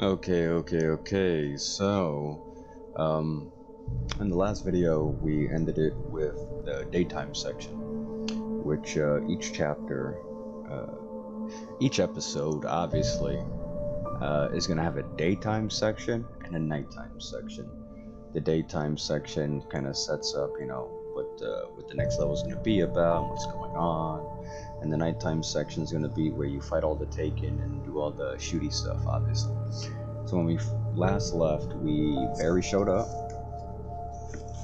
Okay. In the last video, we ended it with the daytime section, which each episode, obviously, is gonna have a daytime section and a nighttime section. The daytime section kind of sets up, what the next level is gonna be about, what's going on, and the nighttime section is gonna be where you fight all the Taken and do all the shooty stuff, obviously. So when we last left, Barry showed up.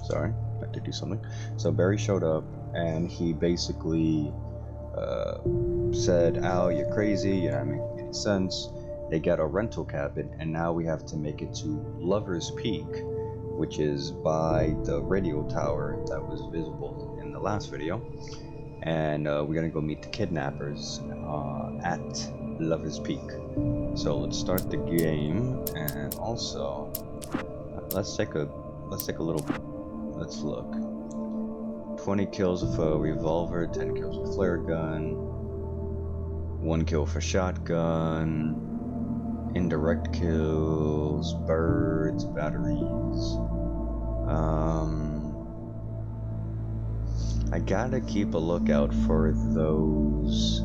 Sorry, I had to do something. So Barry showed up, and he basically said, "Al, you're crazy. You're not making any sense." They got a rental cabin, and now we have to make it to Lover's Peak, which is by the radio tower that was visible in the last video. And we're gonna go meet the kidnappers at Lover's Peak. So let's start the game, and also let's look. 20 kills with a revolver, 10 kills with flare gun, 1 kill for shotgun, indirect kills, birds, batteries. I gotta keep a lookout for those.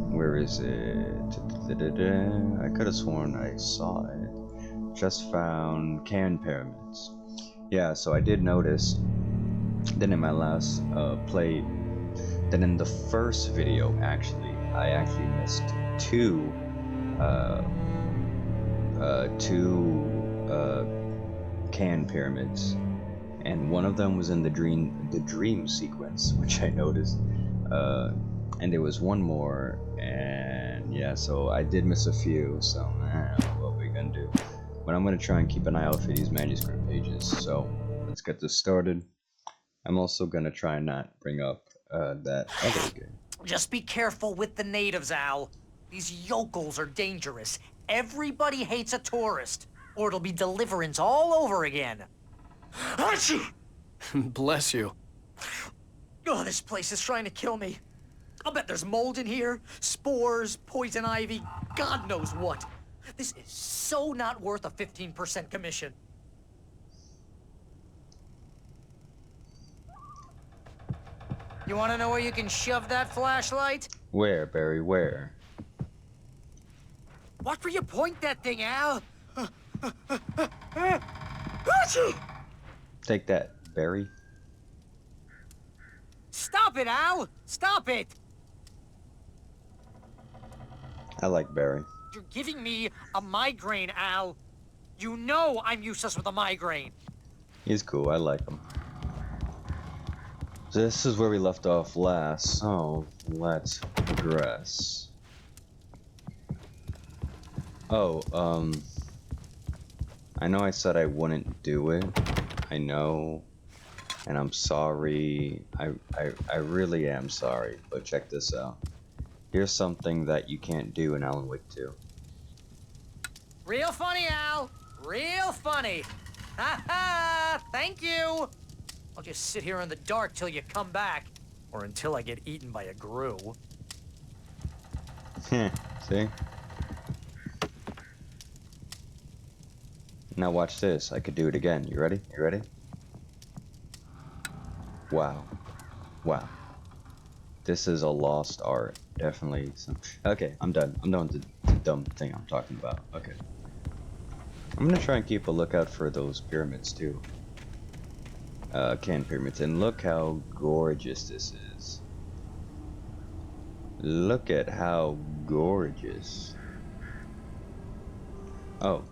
Where is it? I could have sworn I saw it. Just found can pyramids. Yeah, so I did notice that in my last play, that in the first video, I actually missed two can pyramids, and one of them was in the dream sequence, which I noticed, and there was one more, and yeah, so I did miss a few. So what we gonna do? But I'm gonna try and keep an eye out for these manuscript pages. So let's get this started. I'm also gonna try and not bring up that other game. Just be careful with the natives, Al. These yokels are dangerous. Everybody hates a tourist, or it'll be Deliverance all over again. Achoo! Bless you. Oh, this place is trying to kill me. I'll bet there's mold in here, spores, poison ivy, God knows what. This is so not worth a 15% commission. You want to know where you can shove that flashlight? Where, Barry? Where? Watch where you point that thing, Al. Achoo! Take that, Barry. Stop it, Al! Stop it! I like Barry. You're giving me a migraine, Al. You know I'm useless with a migraine. He's cool. I like him. So this is where we left off last. So let's progress. Oh, I know I said I wouldn't do it. I know, and I'm sorry. I really am sorry. But check this out. Here's something that you can't do in Alan Wake 2. Real funny, Al. Real funny. Ha ha! Thank you. I'll just sit here in the dark till you come back, or until I get eaten by a grue. See? Now watch this. I could do it again. You ready? You ready? Wow. Wow. This is a lost art. Definitely some... Okay, I'm done. I'm done with the dumb thing I'm talking about. Okay. I'm gonna try and keep a lookout for those pyramids too. Can pyramids. And look how gorgeous this is. Look at how gorgeous. Oh,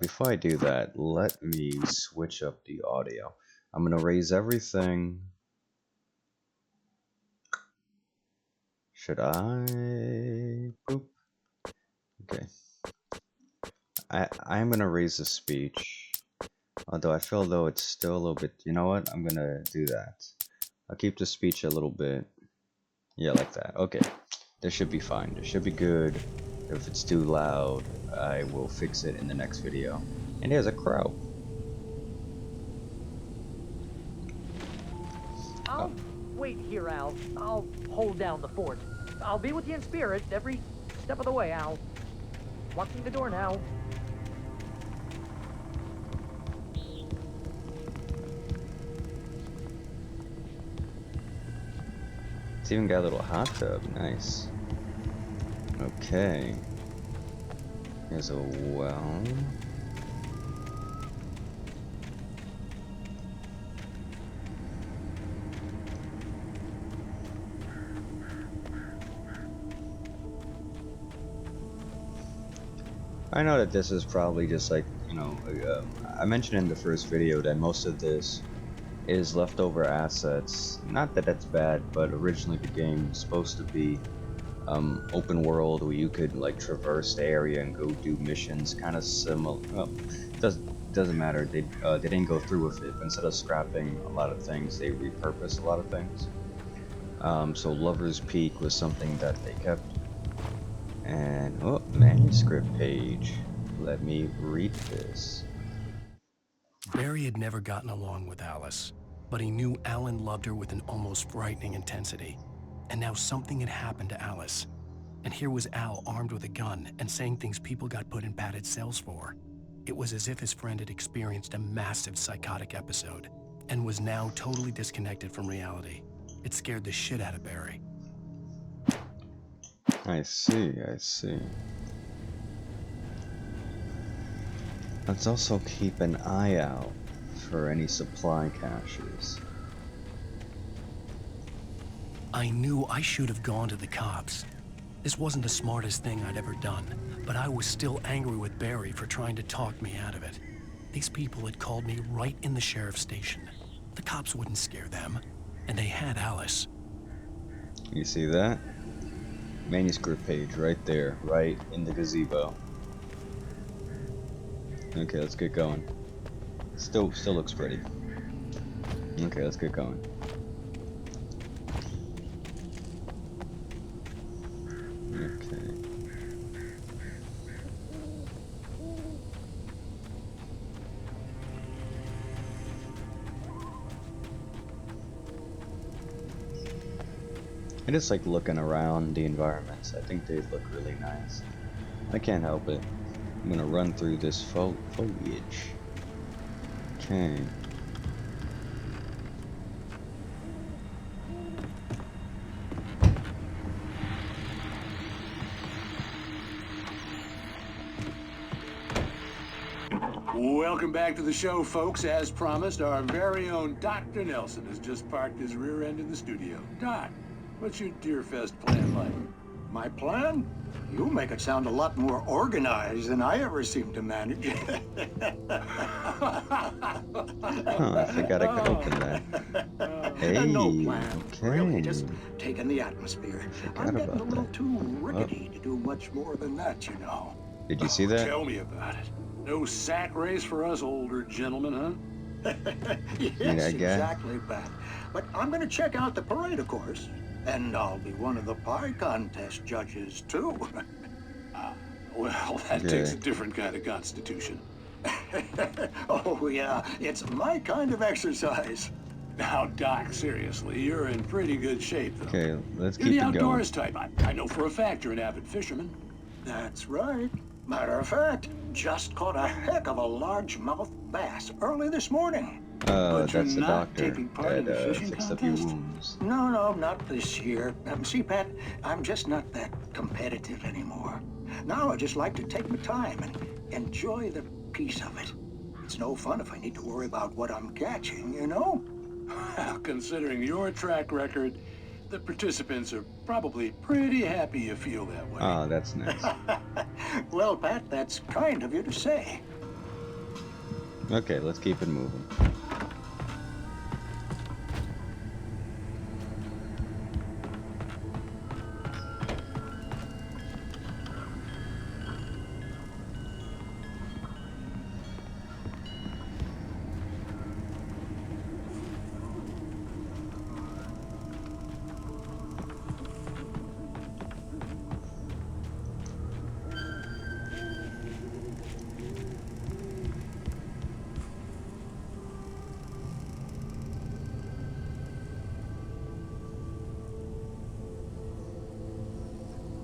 before I do that, let me switch up the audio. I'm gonna raise everything. Should I? Boop. Okay. I'm gonna raise the speech. Although I feel though it's still a little bit. You know what? I'm gonna do that. I'll keep the speech a little bit. Yeah, like that. Okay. This should be fine. This should be good. If it's too loud, I will fix it in the next video. And there's a crow. I'll wait here, Al. I'll hold down the fort. I'll be with you in spirit every step of the way, Al. Locking the door now. It's even got a little hot tub. Nice. Okay. Here's a well. I know that this is probably just like, you know, I mentioned in the first video that most of this is leftover assets. Not that that's bad, but originally the game was supposed to be open world where you could like traverse the area and go do missions, kind of similar. Well, doesn't matter. They didn't go through with it. But instead of scrapping a lot of things, they repurposed a lot of things. So Lover's Peak was something that they kept. And oh, manuscript page. Let me read this. Barry had never gotten along with Alice, but he knew Alan loved her with an almost frightening intensity. And now something had happened to Alice. And here was Al armed with a gun and saying things people got put in padded cells for. It was as if his friend had experienced a massive psychotic episode and was now totally disconnected from reality. It scared the shit out of Barry. I see, I see. Let's also keep an eye out for any supply caches. I knew I should have gone to the cops. This wasn't the smartest thing I'd ever done, but I was still angry with Barry for trying to talk me out of it. These people had called me right in the sheriff's station. The cops wouldn't scare them, and they had Alice. You see that? Manuscript page right there, right in the gazebo. Okay, let's get going. Still looks pretty. Okay, let's get going. Okay. I just like looking around the environments. I think they look really nice. I can't help it. I'm gonna run through this foliage. Okay. Welcome back to the show, folks. As promised, our very own Dr. Nelson has just parked his rear end in the studio. Doc, what's your Deerfest plan like? My plan? You make it sound a lot more organized than I ever seem to manage. Oh, I forgot I could open that. Hey, No plan, okay. really, just taking the atmosphere. Forgot I'm getting about a little that. too rickety to do much more than that, you know. Did you see that? Tell me about it. No sack race for us older gentlemen, huh? Yes, that guy? exactly, Pat. But I'm gonna check out the parade, of course. And I'll be one of the pie contest judges, too. Well, that takes a different kind of constitution. Oh, yeah, it's my kind of exercise. Now, Doc, seriously, you're in pretty good shape, though. Okay, let's You're keep the it going. outdoors type. I know for a fact you're an avid fisherman. That's right. Matter of fact, just caught a heck of a largemouth bass early this morning. But you're That's the not doctor taking part in the that fishing fixed up your contest? wounds. No, not this year. See, Pat, I'm just not that competitive anymore. Now I just like to take my time and enjoy the peace of it. It's no fun if I need to worry about what I'm catching, you know? Well, considering your track record, the participants are probably pretty happy you feel that way. Oh, that's nice. Well, Pat, that's kind of you to say. Okay, let's keep it moving.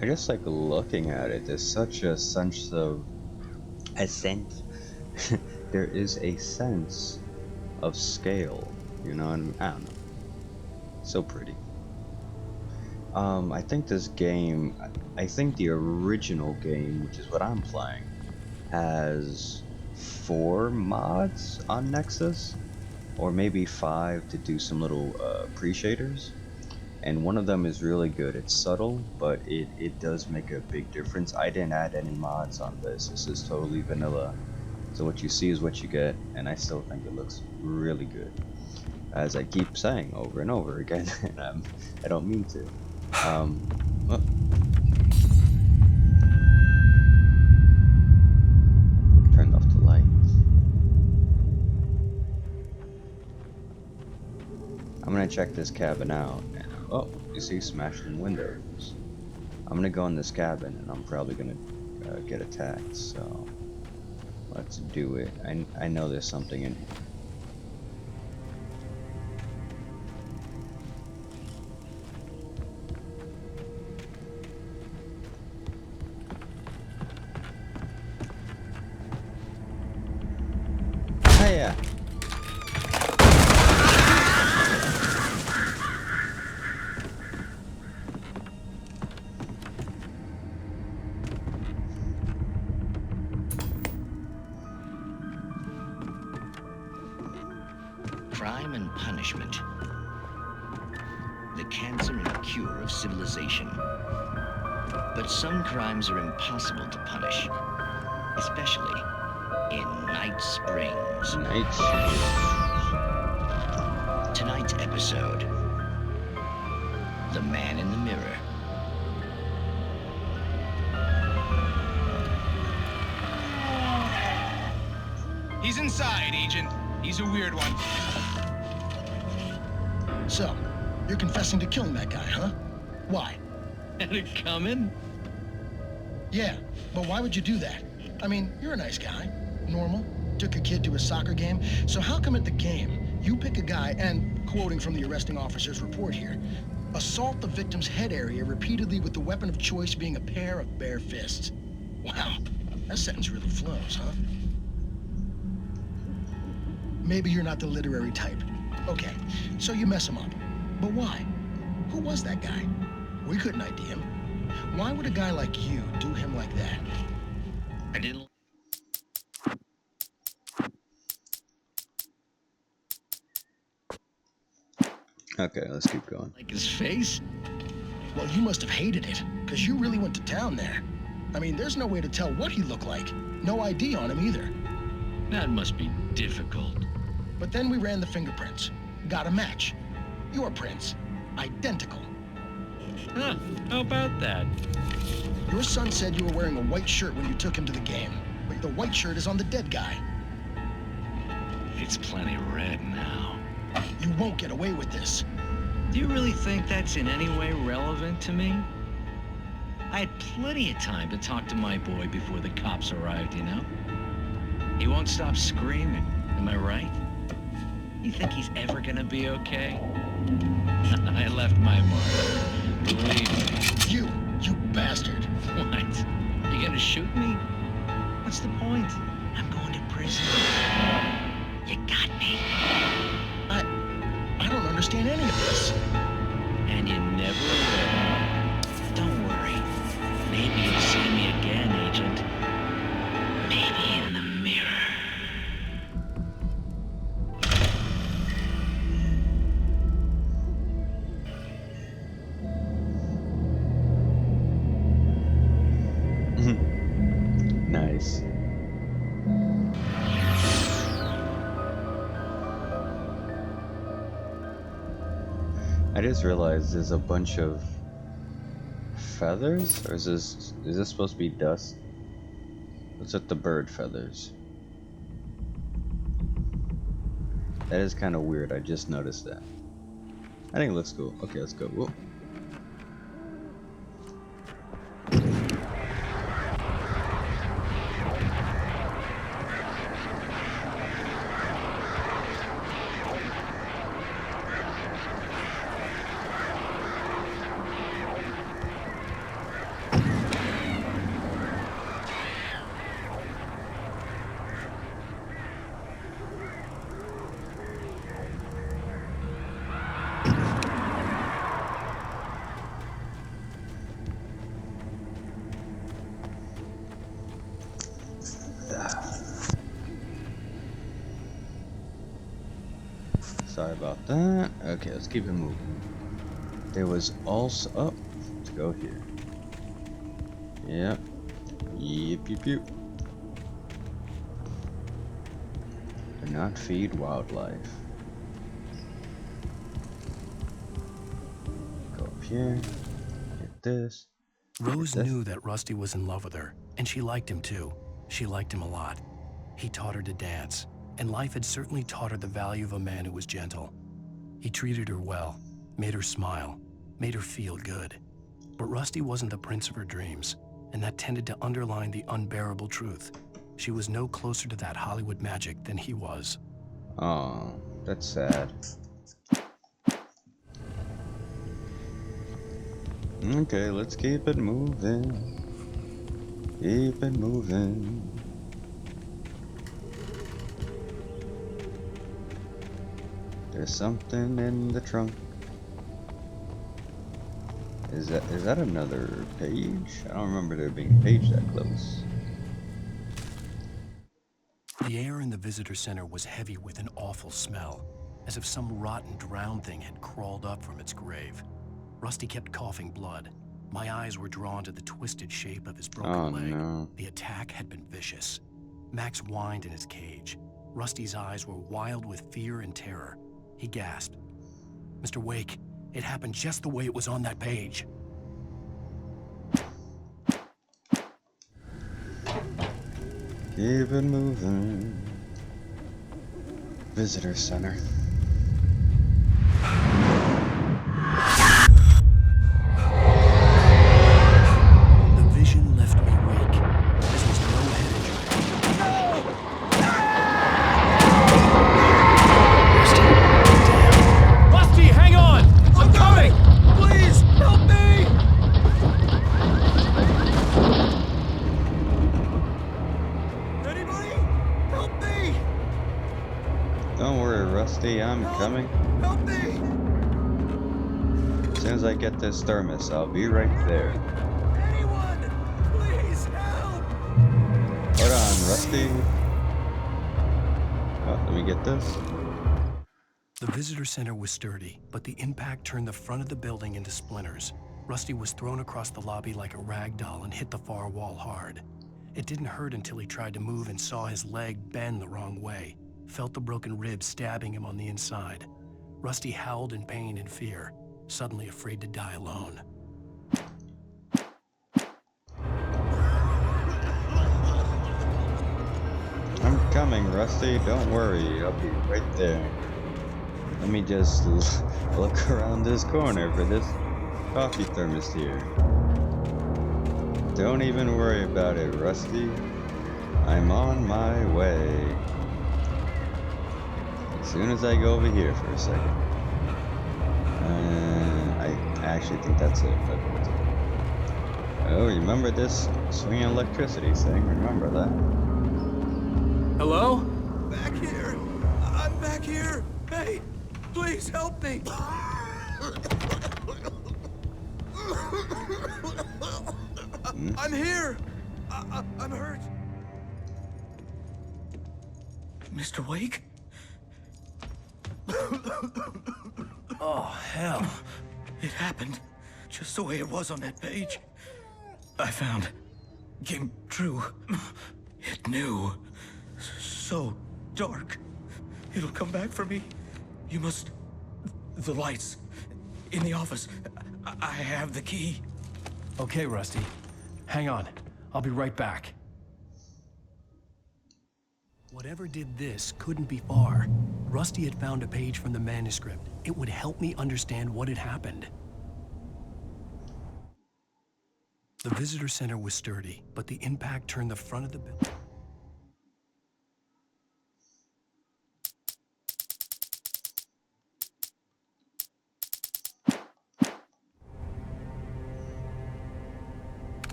I just like looking at it. There's such a sense of there is a sense of scale. You know, and I don't know. So pretty. I think this game, I think the original game, which is what I'm playing, has 4 mods on Nexus, or maybe 5 to do some little pre-shaders. And one of them is really good. It's subtle, but it does make a big difference. I didn't add any mods on this. This is totally vanilla. So what you see is what you get, and I still think it looks really good. As I keep saying over and over again, and I don't mean to. Well. Turned off the lights. I'm gonna check this cabin out. And, oh, you see, smashed in windows. I'm gonna go in this cabin, and I'm probably gonna get attacked. So let's do it. I know there's something in here. Hiya. Crime and punishment. The cancer and cure of civilization. But some crimes are impossible to punish, especially in Night Springs. Night. Tonight's episode, The Man in the Mirror. He's inside, Agent. He's a weird one. So, you're confessing to killing that guy, huh? Why? Had it coming? Yeah, but why would you do that? I mean, you're a nice guy. Normal. Took a kid to a soccer game. So how come at the game, you pick a guy and, quoting from the arresting officer's report here, assault the victim's head area repeatedly with the weapon of choice being a pair of bare fists? Wow, that sentence really flows, huh? Maybe you're not the literary type. Okay, so you mess him up. But why? Who was that guy? We couldn't ID him. Why would a guy like you do him like that? I didn't. Okay, let's keep going. Like his face? Well, you must have hated it, because you really went to town there. I mean, there's no way to tell what he looked like. No ID on him either. That must be difficult. But then we ran the fingerprints. Got a match. Your prints. Identical. Huh, how about that? Your son said you were wearing a white shirt when you took him to the game. But the white shirt is on the dead guy. It's plenty red now. You won't get away with this. Do you really think that's in any way relevant to me? I had plenty of time to talk to my boy before the cops arrived, you know? He won't stop screaming, am I right? You think he's ever gonna be okay? I left my mark. Believe me. You bastard. What? You gonna shoot me? What's the point? I'm going to prison. You got me. I don't understand any of this. And you never will. Don't worry. Maybe you'll see me again, Agent. Maybe in the mirror. Nice. I just realized there's a bunch of feathers, or is this supposed to be dust? What's with the bird feathers? That is kind of weird. I just noticed that. I think it looks cool. Okay, let's go. Whoa. Sorry about that. Okay, let's keep it moving. There was also... Oh, let's go here. Yep. Yep, yep, yep. Do not feed wildlife. Go up here. Get this. Rose knew that Rusty was in love with her, and she liked him too. She liked him a lot. He taught her to dance, and life had certainly taught her the value of a man who was gentle. He treated her well, made her smile, made her feel good. But Rusty wasn't the prince of her dreams, and that tended to underline the unbearable truth. She was no closer to that Hollywood magic than he was. Oh, that's sad. Okay, let's keep it moving. Keep it moving. There's something in the trunk. Is that another page? I don't remember there being a page that close. The air in the visitor center was heavy with an awful smell, as if some rotten drowned thing had crawled up from its grave. Rusty kept coughing blood. My eyes were drawn to the twisted shape of his broken leg. No. The attack had been vicious. Max whined in his cage. Rusty's eyes were wild with fear and terror. He gasped. "Mr. Wake, it happened just the way it was on that page." Keep it moving. Visitor center. The vision left me weak. This was no head injury. Rusty, hang on! I'm coming! Please, help me! Anybody? Help me! Don't worry, Rusty, I'm coming. Help me! As soon as I get this thermos, I'll be right there. Anyone! Please help! Hold on, Rusty. Oh, let me get this. The visitor center was sturdy, but the impact turned the front of the building into splinters. Rusty was thrown across the lobby like a rag doll and hit the far wall hard. It didn't hurt until he tried to move and saw his leg bend the wrong way, felt the broken ribs stabbing him on the inside. Rusty howled in pain and fear, suddenly afraid to die alone. I'm coming, Rusty. Don't worry, I'll be right there. Let me just look around this corner for this coffee thermos here. Don't even worry about it, Rusty. I'm on my way. As soon as I go over here for a second. I actually think that's it, but... Oh, remember this swinging electricity thing? Remember that? Hello? Back here! I'm back here! Hey! Please help me! I'm here! I'm hurt! Mr. Wake? Oh, hell. It happened just the way it was on that page. I found. Came true. It knew. So dark. It'll come back for me. You must... The lights. In the office. I have the key. Okay, Rusty. Hang on. I'll be right back. Whatever did this couldn't be far. Rusty had found a page from the manuscript. It would help me understand what had happened. The visitor center was sturdy, but the impact turned the front of the building.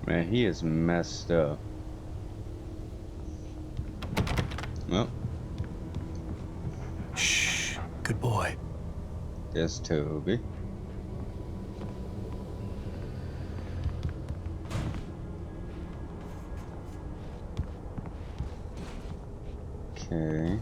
Man, he is messed up. Well, Shh. Good boy. there's Toby. Okay.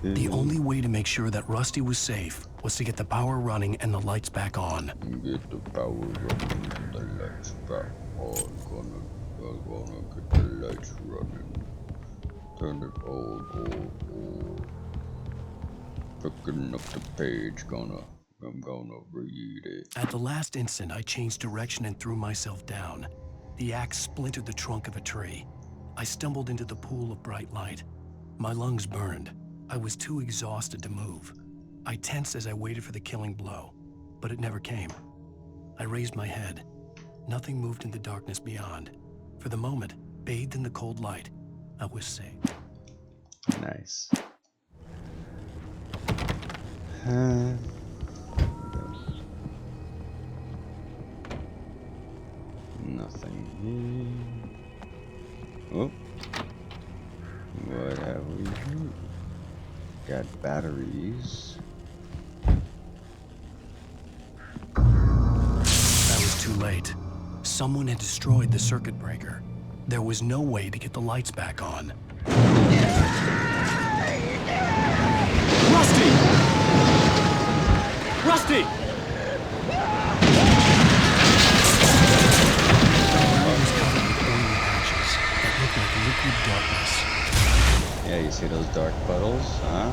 The only way to make sure that Rusty was safe was to get the power running and the lights back on. Get the power running and the lights back on. Gonna get the lights running. Turn it on. Picking up the page, I'm gonna read it. At the last instant, I changed direction and threw myself down. The axe splintered the trunk of a tree. I stumbled into the pool of bright light. My lungs burned. I was too exhausted to move. I tensed as I waited for the killing blow, but it never came. I raised my head. Nothing moved in the darkness beyond. For the moment, bathed in the cold light, I was safe. Nice. Nothing here. Oh. What have we here? Got batteries. I was too late. Someone had destroyed the circuit breaker. There was no way to get the lights back on. Rusty! Rusty! I was covered with oily patches that looked like liquid darkness. Yeah, you see those dark puddles, huh?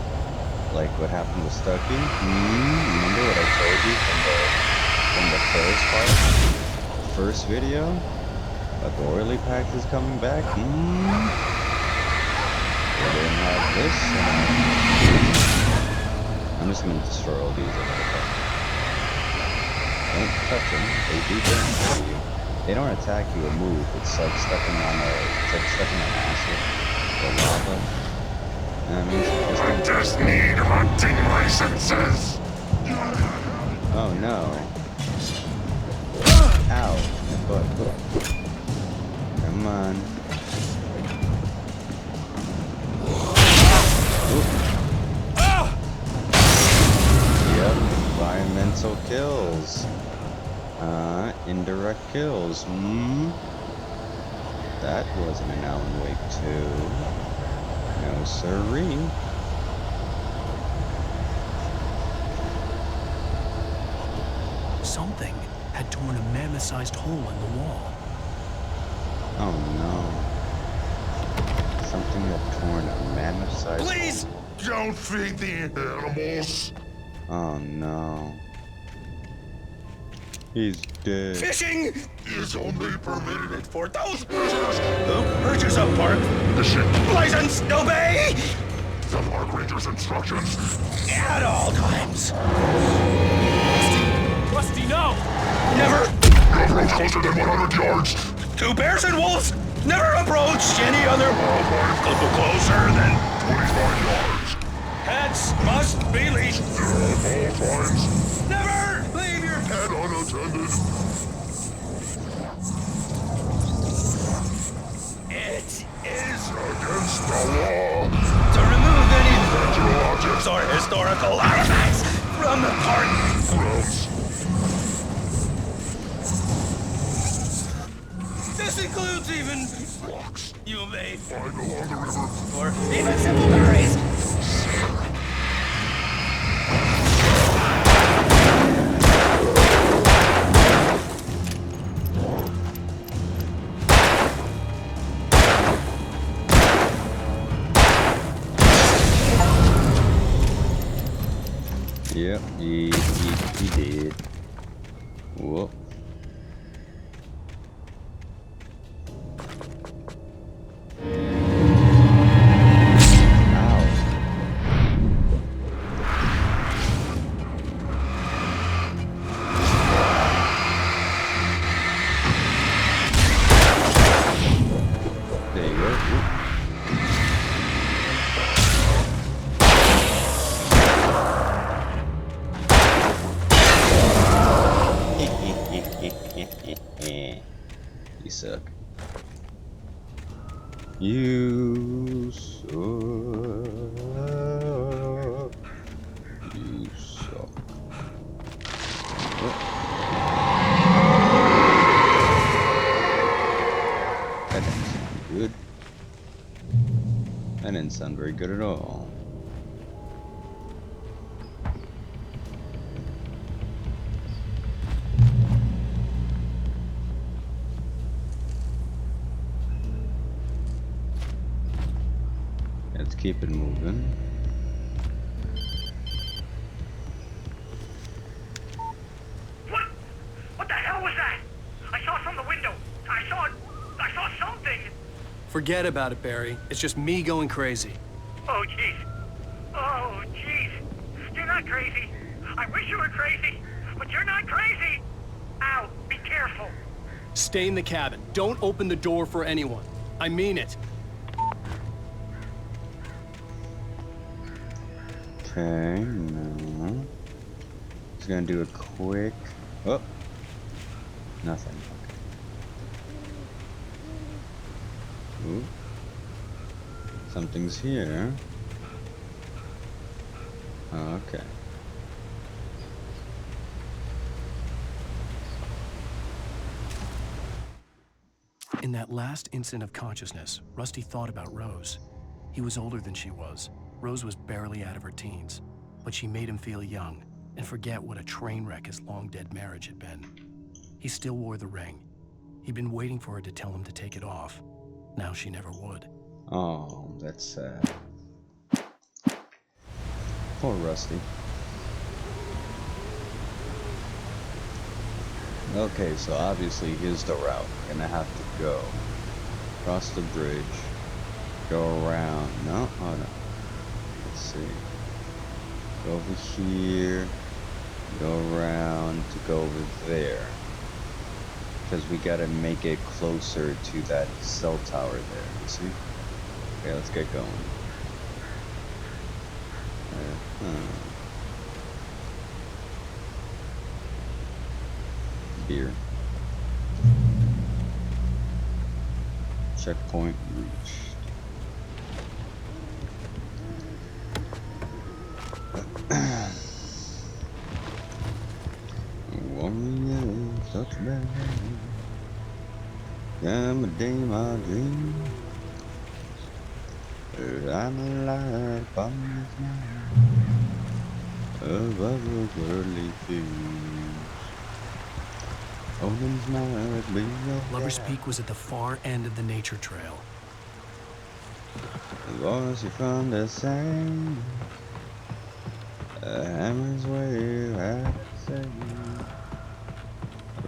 Like what happened with Stucky? Remember what I told you from the first part? First video? About the oily patches coming back? We didn't have this. I'm just gonna destroy all these. Don't touch them. They do damage to you. They don't attack you or move. It's like stepping on acid or lava. I just need hunting licenses. Oh no. Ow. My butt. Come on. Yep. Environmental kills. Indirect kills. That wasn't an Alan Wake 2. No siree. Something had torn a mammoth-sized hole in the wall. Oh no. Something had torn a mammoth-sized hole. Please don't feed the animals. Oh no. He's dead. Fishing is only permitted for those persons who purchase a park license obey the park ranger's instructions at all times. Rusty, no! Never approach closer than 100 yards. To bears and wolves, never approach any other wildlife closer than 25 yards. Pets must be leashed at all times. Never leave your pet unattended. It is against the law to remove any natural objects or historical artifacts from the park grounds. This includes even rocks you may find along the river, or even simple berries. Yep, he did. Whoop. That didn't sound very good at all. Let's keep it moving. What the hell was that? I saw it from the window. I saw something. Forget about it, Barry. It's just me going crazy. Oh, jeez. Oh, jeez. You're not crazy. I wish you were crazy, but you're not crazy. Al, be careful. Stay in the cabin. Don't open the door for anyone. I mean it. Okay, no. Just gonna do a quick. Oh, nothing. Okay. Ooh, something's here. Okay. In that last instant of consciousness, Rusty thought about Rose. He was older than she was. Rose was barely out of her teens, but she made him feel young and forget what a train wreck his long-dead marriage had been. He still wore the ring. He'd been waiting for her to tell him to take it off. Now she never would. Oh, that's sad. Poor Rusty. Okay, so obviously here's the route. We're gonna have to go across the bridge, go around. No, oh no. Let's see. Go over here, go around to go over there. Because we gotta make it closer to that cell tower there. You see? Okay, let's get going. Beer. Checkpoint reached. Such bad. I'm a day my dream. I'm alive upon this night above the worldly things. Odin's night be Lover's Peak was at the far end of the nature trail. The voice you from the same. Hammer's wave at the same.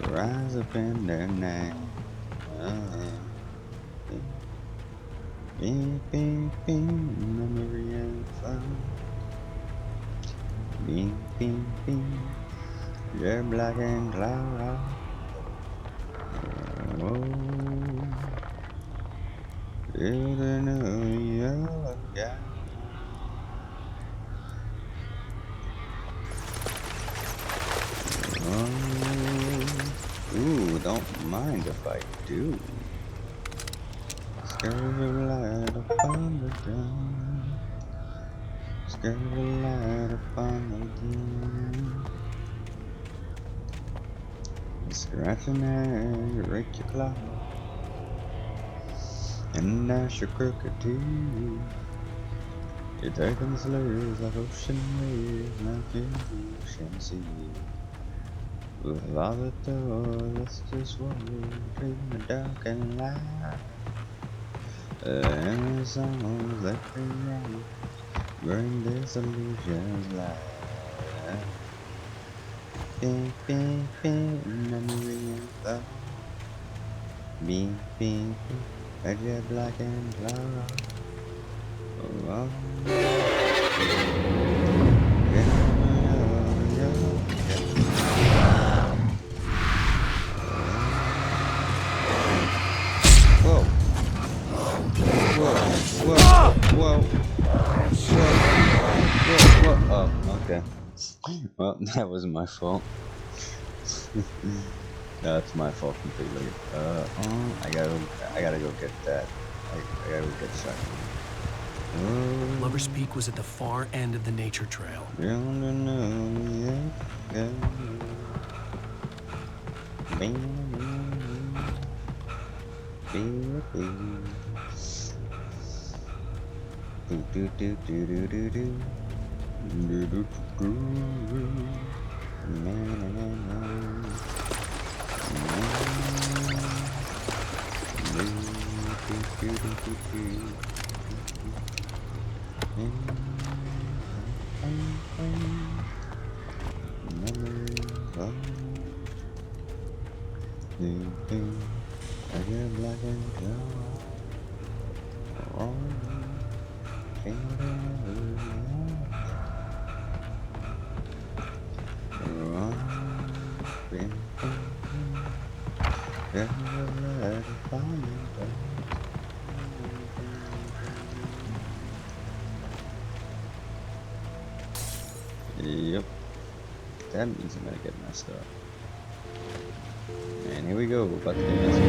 Rise up in their name. Beep, beep, beep, memory and fun. Beep, beep, beep, you're black and cloud. Oh, you're the New York guy. Ooh, don't mind if I do. Scared light upon the dawn. Scared light upon the dawn. Scratching hair, rake your claw, and dash your crooked teeth. You're taking the slurs like ocean waves, like you ocean sea. With all the doors, let's just walk between the dark and light. And the songs that they write bring disillusions light. Beep, beep, beep, memory and thought. Beep, beep, beep, a jet black and cloud. Oh, Whoa. Oh, okay. Well, that wasn't my fault. That's my fault completely. I gotta go get that. I gotta go get shotgun. Lover's Peak was at the far end of the nature trail. Do do do do do do do. Do do do do. Na na na na. Do do do do do. Yep, that means I'm gonna get messed up. And here we go, about to get messed up.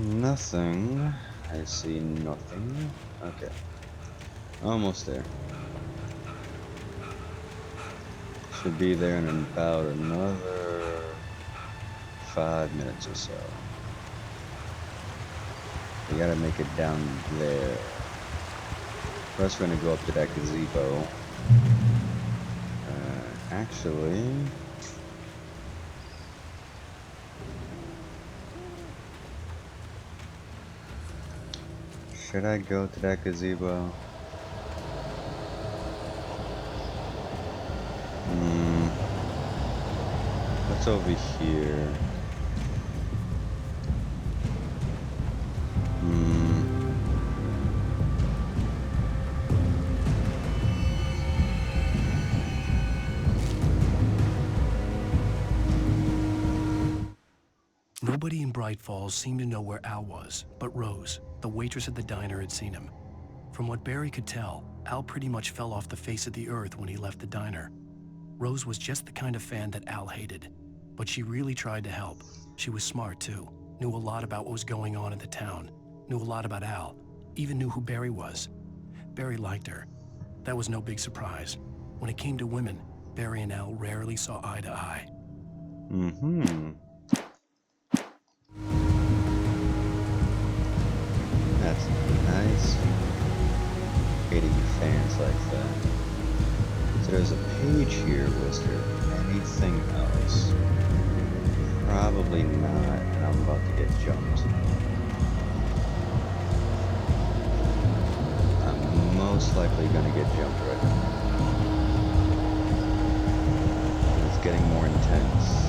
Nothing. I see nothing. Okay. Almost there. Should be there in about another 5 minutes or so. We gotta make it down there. First we're gonna go up to that gazebo. Actually... should I go to that gazebo? What's over here? Nobody in Bright Falls seemed to know where Al was, but Rose, the waitress at the diner, had seen him. From what Barry could tell, Al pretty much fell off the face of the earth when he left the diner. Rose was just the kind of fan that Al hated, but she really tried to help. She was smart too, knew a lot about what was going on in the town, knew a lot about Al, even knew who Barry was. Barry liked her. That was no big surprise. When it came to women, Barry and Al rarely saw eye to eye. That's nice. Hating fans like that. So there's a page here, was there anything else? Probably not, and I'm about to get jumped. I'm most likely gonna get jumped right now. It's getting more intense.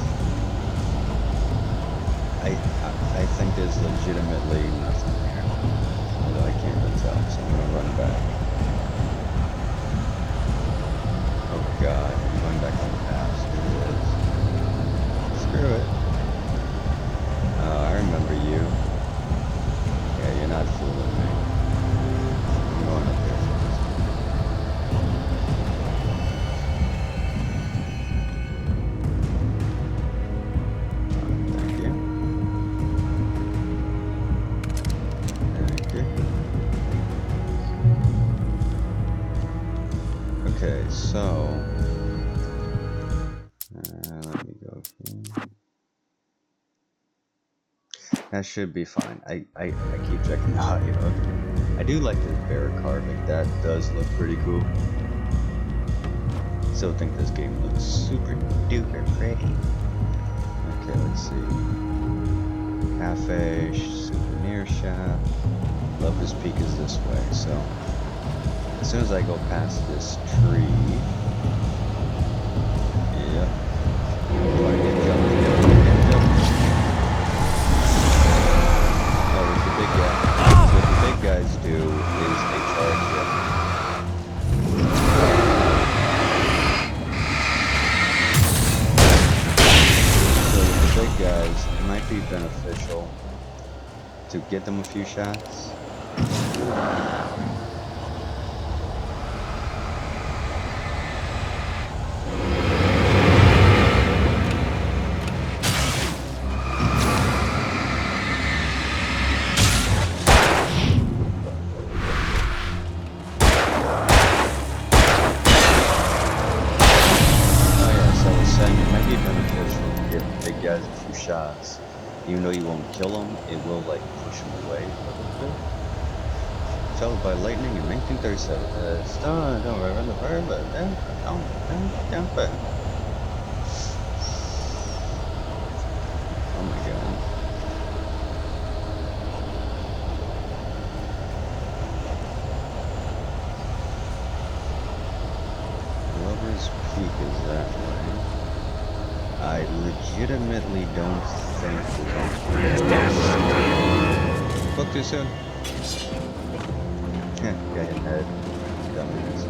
I think there's legitimately nothing here. Although I can't really tell, so I'm gonna run back. Oh god, I'm going back on the path. Screw it. Oh, I remember you. Yeah, you're not fooling me. I'm going up there first. Thank you. Thank you. Okay, so... let me go here. That should be fine. I keep checking the audio. I do like this bear carving. That does look pretty cool. Still think this game looks super duper pretty. Okay, let's see. Cafe, souvenir shop. Lover's Peak is this way, so as soon as I go past this tree, guys, it might be beneficial to get them a few shots. Shots, even though you won't kill them, it will like push them away a little bit. Followed by lightning in 1937. Oh my god. Lover's Peak is that way. I legitimately don't think we're going to book too soon. Yeah, go ahead. Dumbass.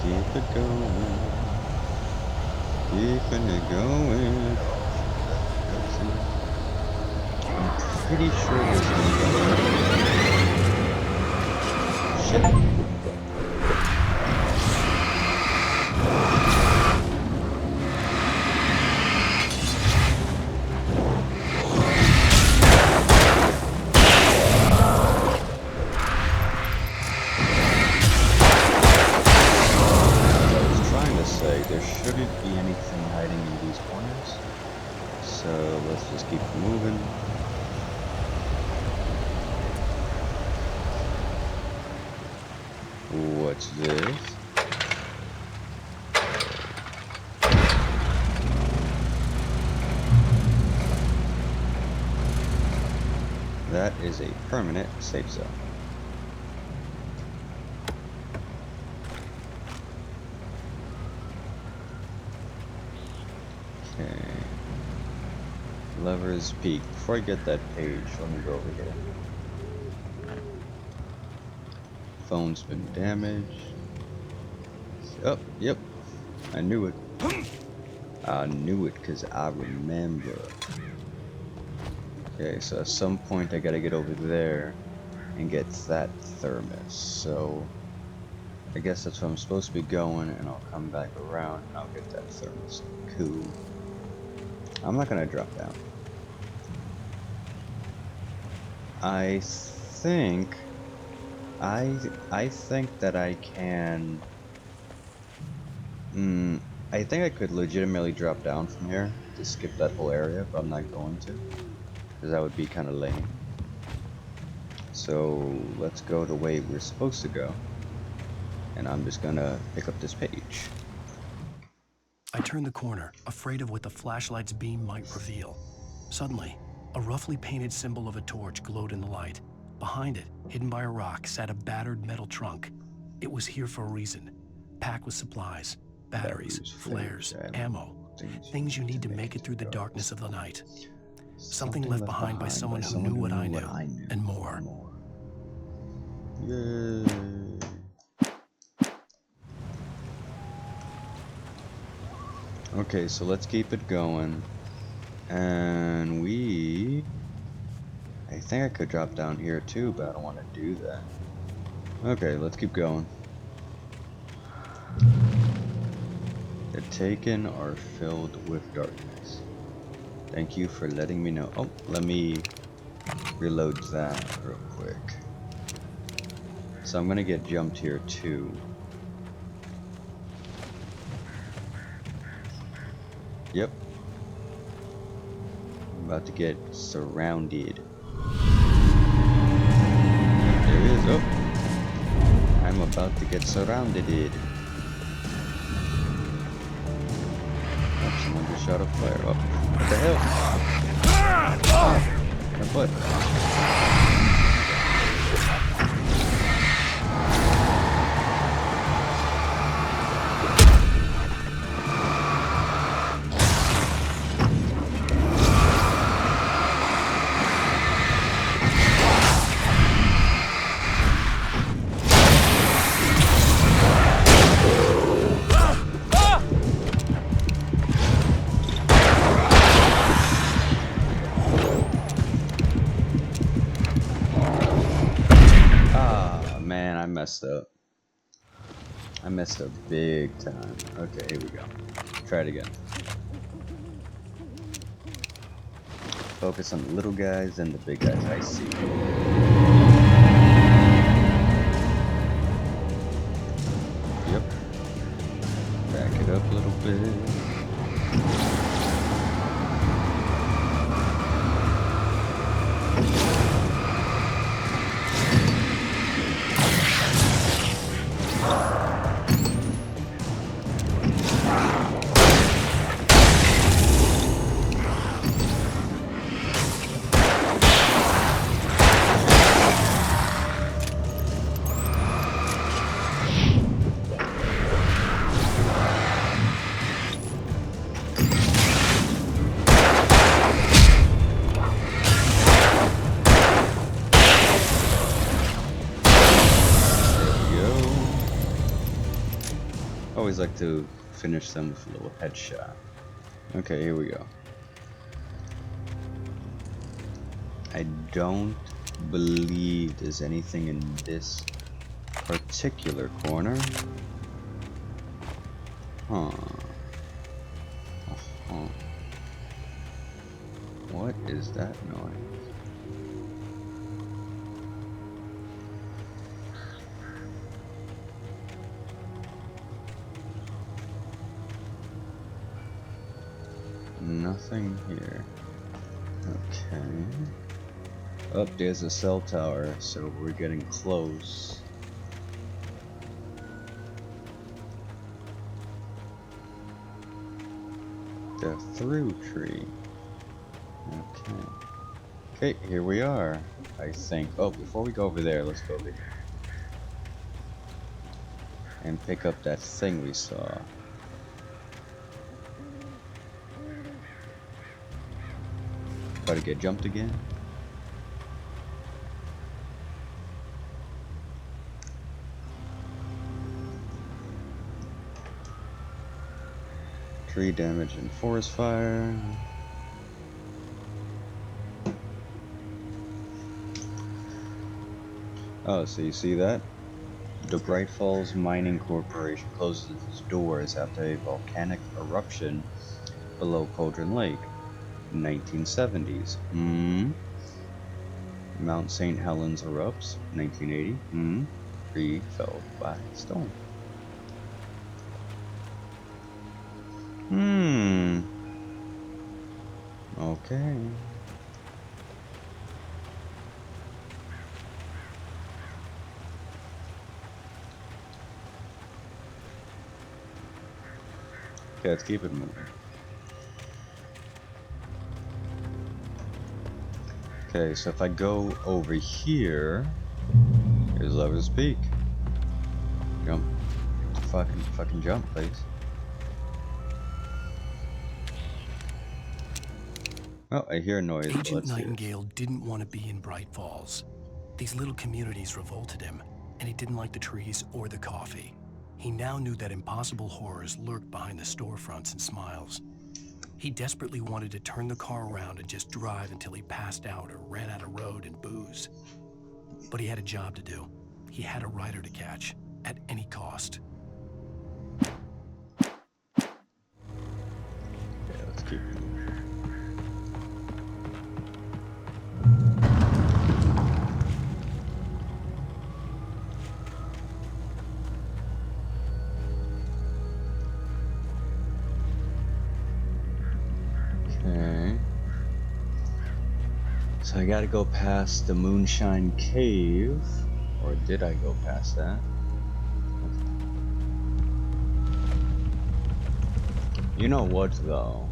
Keep it going. Keeping it going. I'm pretty sure there's another. Shit. There shouldn't be anything hiding in these corners, so let's just keep moving. What's this? That is a permanent safe zone. Lover's Peak. Before I get that page, let me go over here. Phone's been damaged. Oh, yep. I knew it. I knew it because I remember. Okay, so at some point I gotta get over there and get that thermos. So I guess that's where I'm supposed to be going, and I'll come back around and I'll get that thermos. Cool. I'm not gonna drop down. I think that I can. I think I could legitimately drop down from here to skip that whole area, but I'm not going to, because that would be kind of lame. So let's go the way we're supposed to go, and I'm just gonna pick up this page. I turned the corner, afraid of what the flashlight's beam might reveal. Suddenly, a roughly painted symbol of a torch glowed in the light. Behind it, hidden by a rock, sat a battered metal trunk. It was here for a reason. Packed with supplies, batteries, flares, ammo, things you need to make it through the darkness of the night. Something left behind by someone who knew what I knew, and more. Yay. Okay, so let's keep it going. And I think I could drop down here too, but I don't want to do that. Okay, let's keep going. The Taken are filled with darkness. Thank you for letting me know. Oh, let me reload that real quick. So I'm gonna get jumped here too. Yep. I'm about to get surrounded. There we he is. Oh, I'm about to get surrounded. Oh, someone just shot a fire up. What the hell? My butt. Man, I messed up. I messed up big time. Okay, here we go. Try it again. Focus on the little guys and the big guys I see. Yep. Back it up a little bit. Always like to finish them with a little headshot. Okay, here we go. I don't believe there's anything in this particular corner. Huh. What is that noise? Nothing here. Okay. Up there's a cell tower, so we're getting close. The through tree. Okay. Okay, here we are. I think. Oh, before we go over there, let's go over here. And pick up that thing we saw. About to get jumped again. Tree damage and forest fire. Oh, so you see that? The Bright Falls Mining Corporation closes its doors after a volcanic eruption below Cauldron Lake. 1970s. Mount St. Helens erupts. 1980. Tree felled by storm. Okay. Okay, let's keep it moving. Okay, so if I go over here, here's Lover's Peak. Jump. Fucking jump, please. Oh, I hear a noise. Agent Nightingale didn't want to be in Bright Falls. These little communities revolted him, and he didn't like the trees or the coffee. He now knew that impossible horrors lurked behind the storefronts and smiles. He desperately wanted to turn the car around and just drive until he passed out or ran out of road and booze. But he had a job to do. He had a rider to catch, at any cost. Yeah, let's keep it moving. Okay. So I gotta go past the Moonshine Cave Or did I go past that? You know what though?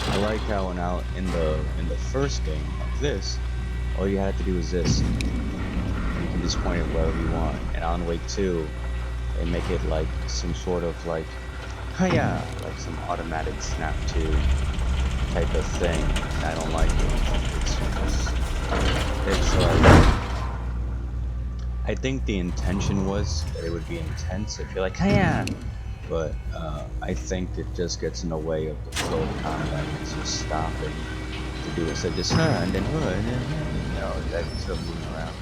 I like how now in the first game like this, all you had to do was this. You can just point it wherever you want. And on Wake 2, they make it like some sort of like, hiya, like some automatic snap to type of thing. I don't like it. It's like, I think the intention was that it would be intense. If you're like, hiya, but I think it just gets in the way of the flow of combat. It's just stopping to do it. So just and then and then you know, that can still moving around.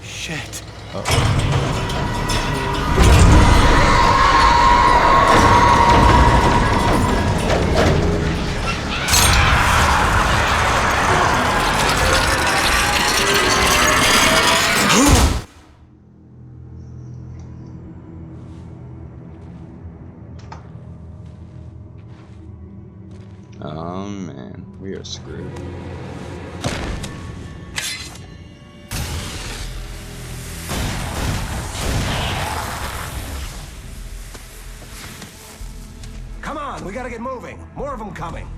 Shit. Oh man, we are screwed. Come on, we gotta get moving. More of them coming.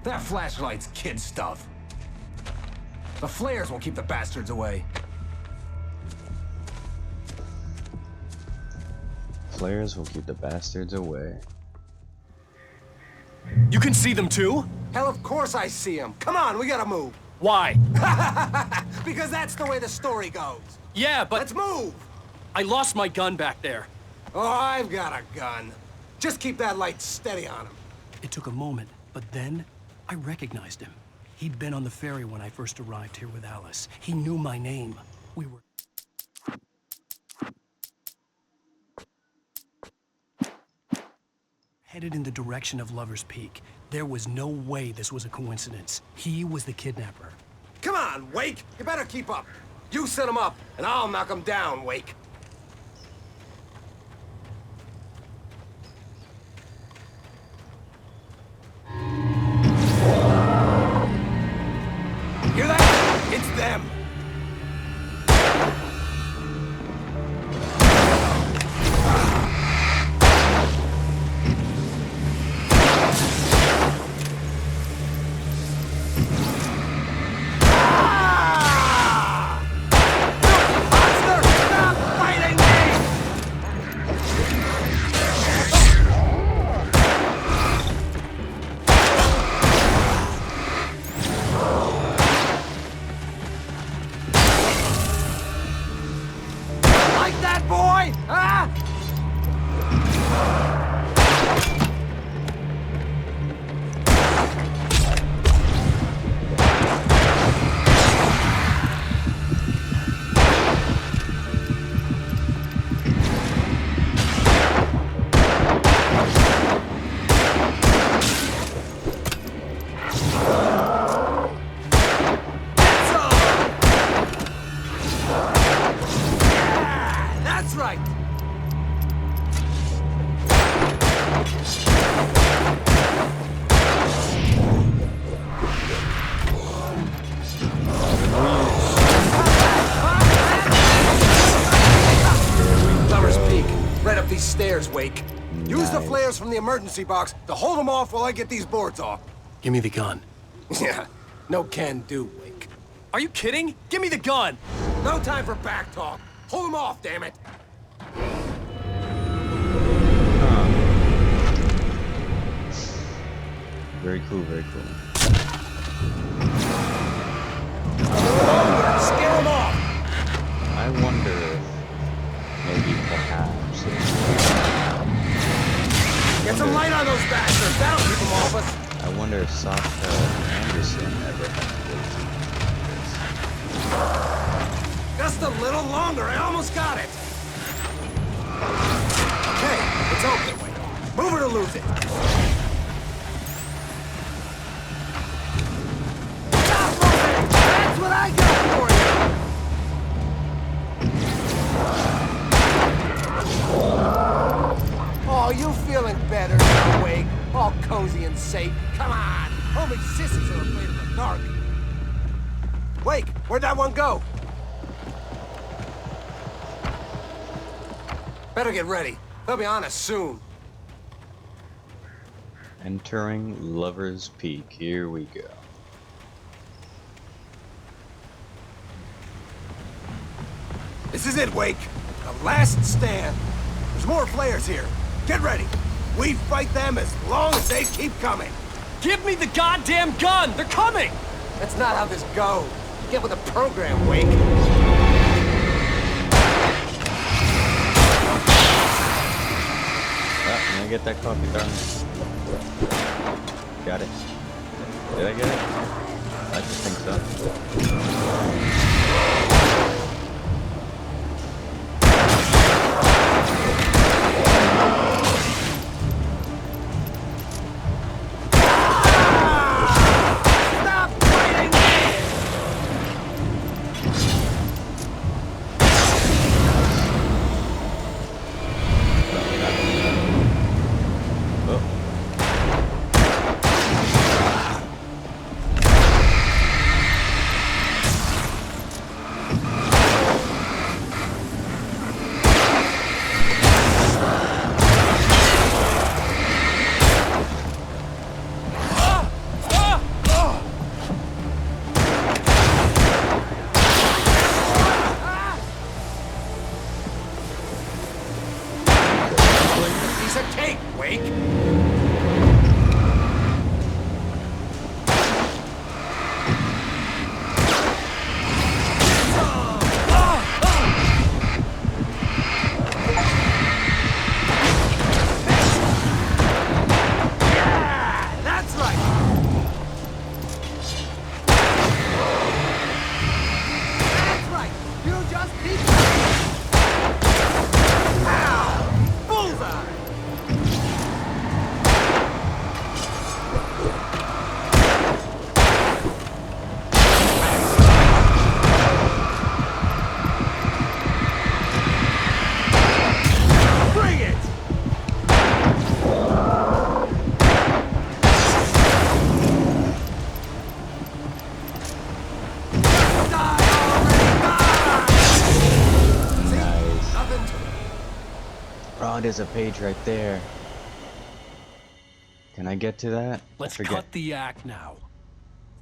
That flashlight's kid stuff. The flares will keep the bastards away. Flares will keep the bastards away. You can see them too? Hell, of course I see them. Come on, we gotta move. Why? Because that's the way the story goes. Yeah, but Let's move. I lost my gun back there. Oh, I've got a gun. Just keep that light steady on him. It took a moment, but then I recognized him. He'd been on the ferry when I first arrived here with Alice. He knew my name. We were... headed in the direction of Lover's Peak. There was no way this was a coincidence. He was the kidnapper. Come on, Wake. You better keep up. You set him up, and I'll knock him down, Wake. Hear that? It's them. Stairs, Wake. Use the flares from the emergency box to hold them off while I get these boards off. Give me the gun. Yeah, no can do, Wake. Are you kidding? Give me the gun! No time for back talk. Hold them off, damn it. Very cool, very cool. Scare them off! I wonder if maybe perhaps... Get some light on those bastards. That'll keep them off us. I wonder if Softail Anderson ever had to go. Just a little longer. I almost got it. Okay, it's okay, Wake. Move it or lose it. Stop moving! That's what I got for you! Oh, you feeling better now, Wake? All cozy and safe. Come on! Only sissies are afraid of the dark. Wake, where'd that one go? Better get ready. They'll be on us soon. Entering Lover's Peak. Here we go. This is it, Wake. The last stand. There's more flares here. Get ready. We fight them as long as they keep coming. Give me the goddamn gun! They're coming! That's not how this goes. Get with the program, Wake. Can I get that coffee, darling? Got it. Did I get it? I just think so. There's a page right there. Can I get to that? Let's cut the act now.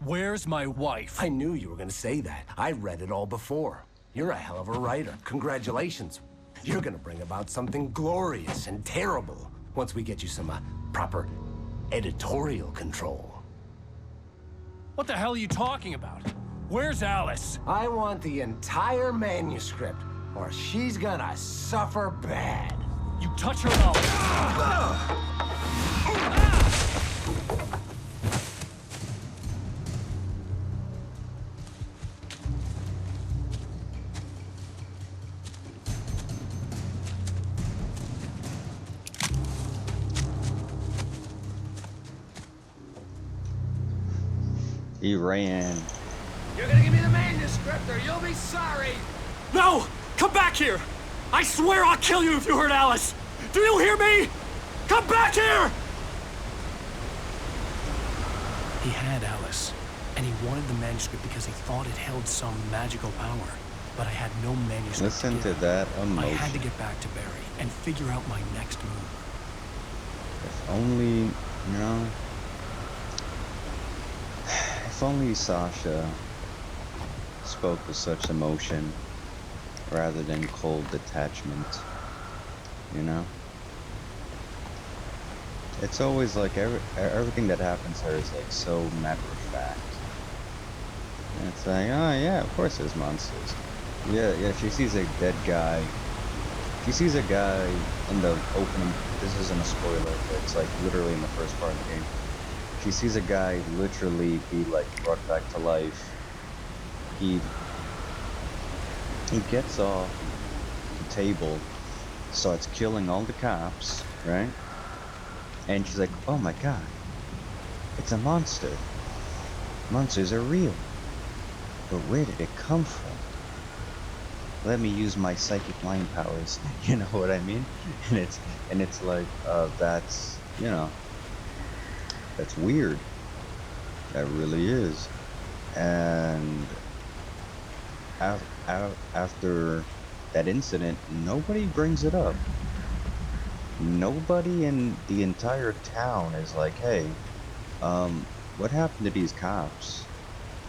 Where's my wife? I knew you were gonna say that. I read it all before. You're a hell of a writer. Congratulations. You're gonna bring about something glorious and terrible once we get you some proper editorial control. What the hell are you talking about? Where's Alice? I want the entire manuscript, or she's gonna suffer bad. You touch her now. He ran. You're gonna give me the manuscript, or you'll be sorry. No! Come back here! I swear I'll kill you if you hurt Alice! Do you hear me? Come back here! He had Alice, and he wanted the manuscript because he thought it held some magical power. But I had no manuscript. Listen to that emotion. I had to get back to Barry and figure out my next move. If only, you know, if only Sasha spoke with such emotion rather than cold detachment, you know? It's always like everything that happens to her is like so matter of fact. And it's like, oh yeah, of course there's monsters. Yeah, she sees a dead guy. She sees a guy in the opening. This isn't a spoiler, but it's like literally in the first part of the game. She sees a guy literally be like brought back to life. He gets off the table, starts killing all the cops, right? And she's like, oh my god, it's a monster. Monsters are real. But where did it come from? Let me use my psychic mind powers. You know what I mean? And it's like, that's, you know, that's weird. That really is. And after that incident, nobody brings it up. Nobody in the entire town is like, hey, what happened to these cops?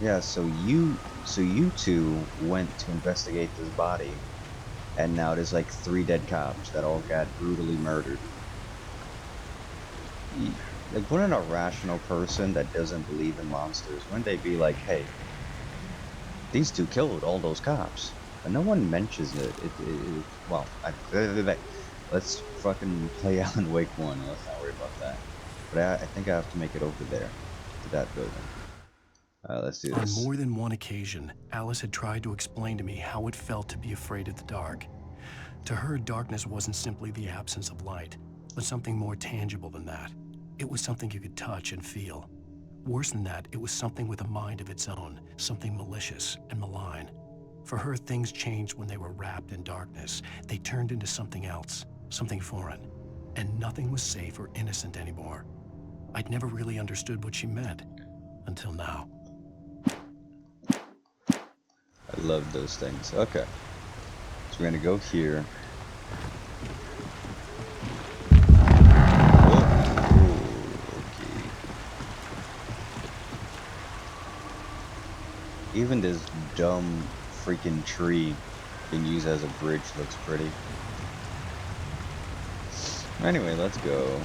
Yeah, so you two went to investigate this body, and now there's like 3 dead cops that all got brutally murdered. Like, wouldn't a rational person that doesn't believe in monsters, wouldn't they be like, hey, these 2 killed all those cops? But no one mentions it. Well, let's fucking play Alan Wake 1. Let's not worry about that. But I think I have to make it over there, to that building. Let's do this. On more than one occasion, Alice had tried to explain to me how it felt to be afraid of the dark. To her, darkness wasn't simply the absence of light, but something more tangible than that. It was something you could touch and feel. Worse than that, it was something with a mind of its own, something malicious and malign. For her, things changed when they were wrapped in darkness. They turned into something else, something foreign, and nothing was safe or innocent anymore. I'd never really understood what she meant, until now. I love those things. Okay. So we're gonna go here. Even this dumb freaking tree being used as a bridge looks pretty. Anyway, let's go.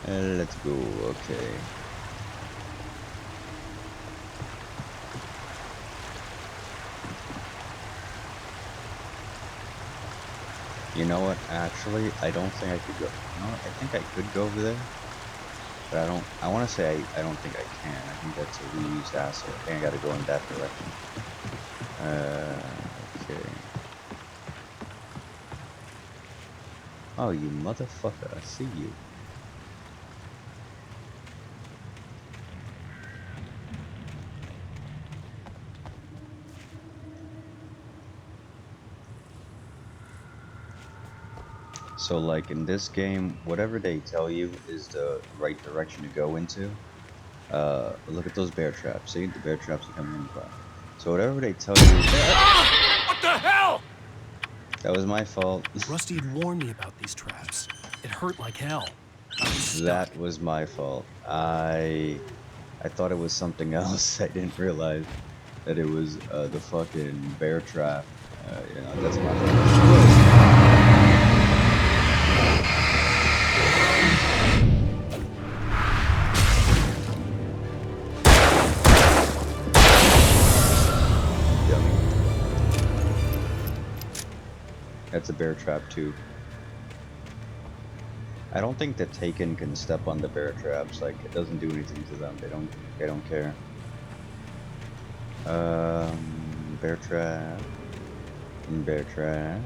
Let's go, okay. You know what, actually, I don't think I could go. No, I think I could go over there. But I want to say I don't think I can. I think that's a reused asset. I think I gotta go in that direction. Okay. Oh, you motherfucker, I see you. So like in this game, whatever they tell you is the right direction to go into. Look at those bear traps. See, the bear traps are coming in by. So whatever they tell you. What the hell? That was my fault. Rusty had warned me about these traps. It hurt like hell. That was my fault. I thought it was something else. I didn't realize that it was the fucking bear trap. You know, that's my fault. That's a bear trap too. I don't think the Taken can step on the bear traps. Like, it doesn't do anything to them. They don't care. Bear trap. Bear trap.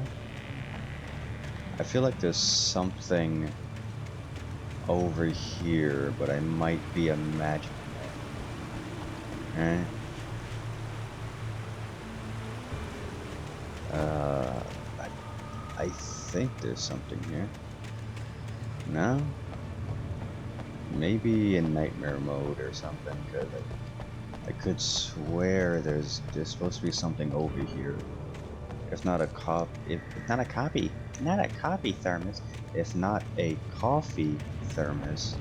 I feel like there's something over here, but I might be imagining it. Eh? I think there's something here. No? Maybe in nightmare mode or something, because I could swear there's supposed to be something over here. If not a not a coffee thermos. If not a coffee thermos,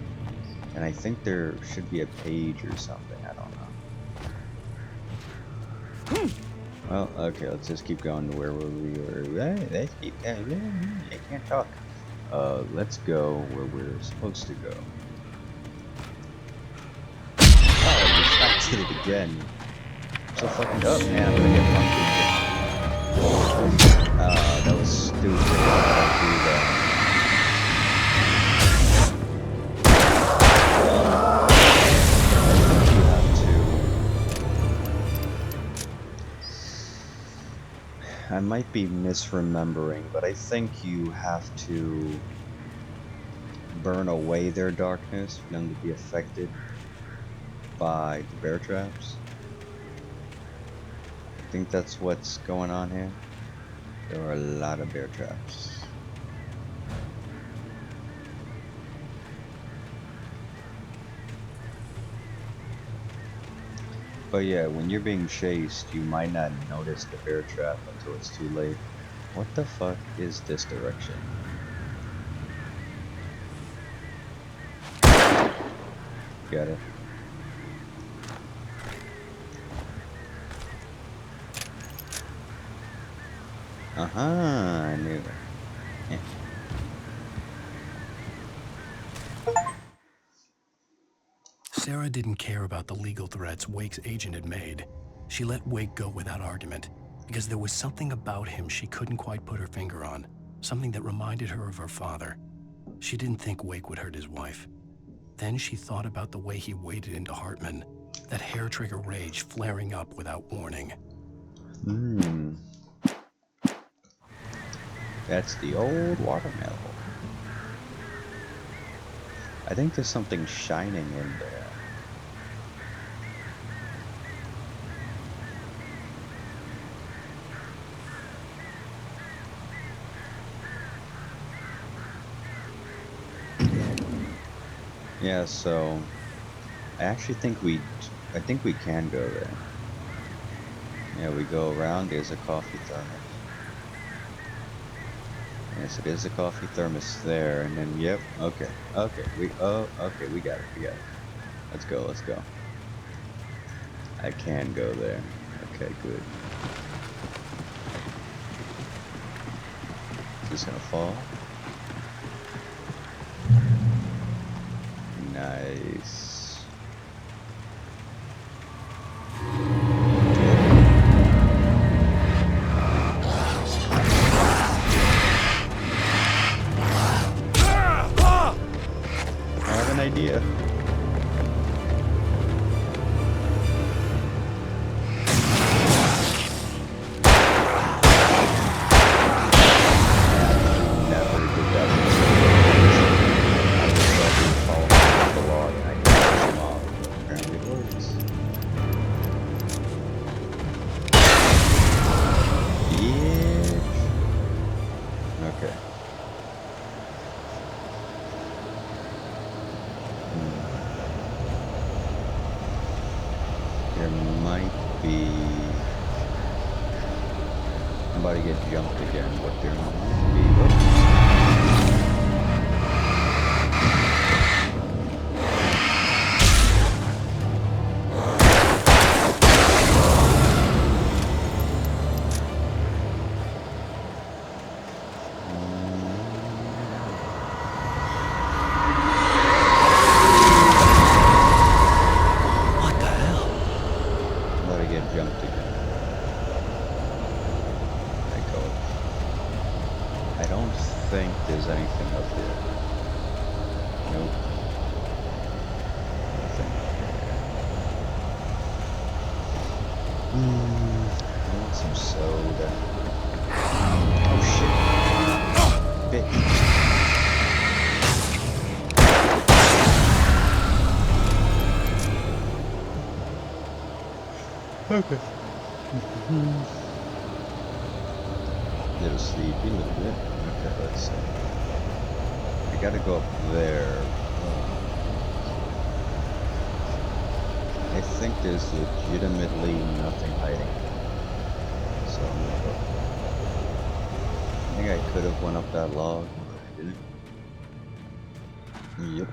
and I think there should be a page or something. I don't know. Well, okay, let's just keep going to where we were. Let's keep. I can't talk. Let's go where we're supposed to go. Oh, I did it again. I'm so fucking up, man. I'm gonna get pumped. That was stupid. Don't do that. I might be misremembering, but I think you have to burn away their darkness for them to be affected by the bear traps. I think that's what's going on here. There are a lot of bear traps. But yeah, when you're being chased, you might not notice the bear trap until it's too late. What the fuck is this direction? Got it. I knew it. Yeah. Sarah didn't care about the legal threats Wake's agent had made. She let Wake go without argument, because there was something about him she couldn't quite put her finger on, something that reminded her of her father. She didn't think Wake would hurt his wife. Then she thought about the way he waded into Hartman, that hair-trigger rage flaring up without warning. That's the old watermelon. I think there's something shining in there. Yeah, so I actually think we can go there. Yeah, we go around, there's a coffee thermos. Yes, it is a coffee thermos there, and then yep, okay, we got it. Let's go. I can go there. Okay, good. Is this gonna fall? Nice. I have an idea. There might be... I'm about to get jumped again, but there might be... Okay. Little sleepy, little bit. Okay, let's see. I gotta go up there. I think there's legitimately nothing hiding. So I'm gonna go. I think I could have went up that log, but I didn't. Yep.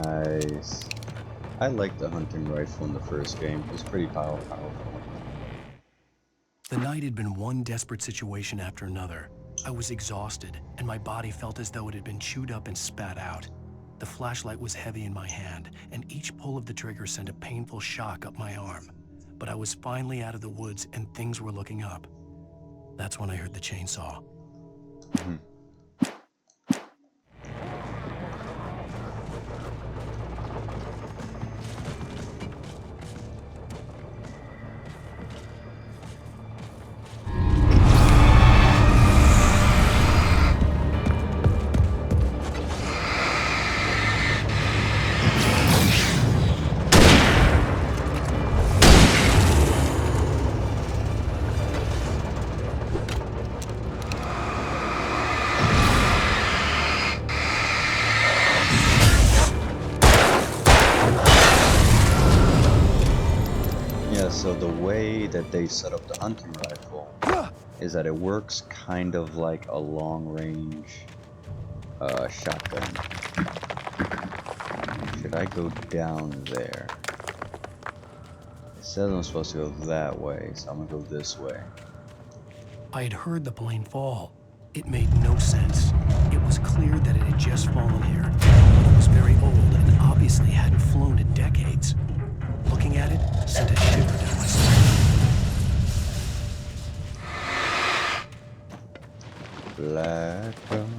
Nice. I liked the hunting rifle in the first game. It was pretty powerful. The night had been one desperate situation after another. I was exhausted, and my body felt as though it had been chewed up and spat out. The flashlight was heavy in my hand, and each pull of the trigger sent a painful shock up my arm. But I was finally out of the woods, and things were looking up. That's when I heard the chainsaw. So the way that they set up the hunting rifle is that it works kind of like a long-range shotgun. Should I go down there? It says I'm supposed to go that way, so I'm gonna go this way. I had heard the plane fall. It made no sense. It was clear that it had just fallen here. It was very old and obviously hadn't flown in decades. Looking at it sent a shiver down my spine. Blackburn.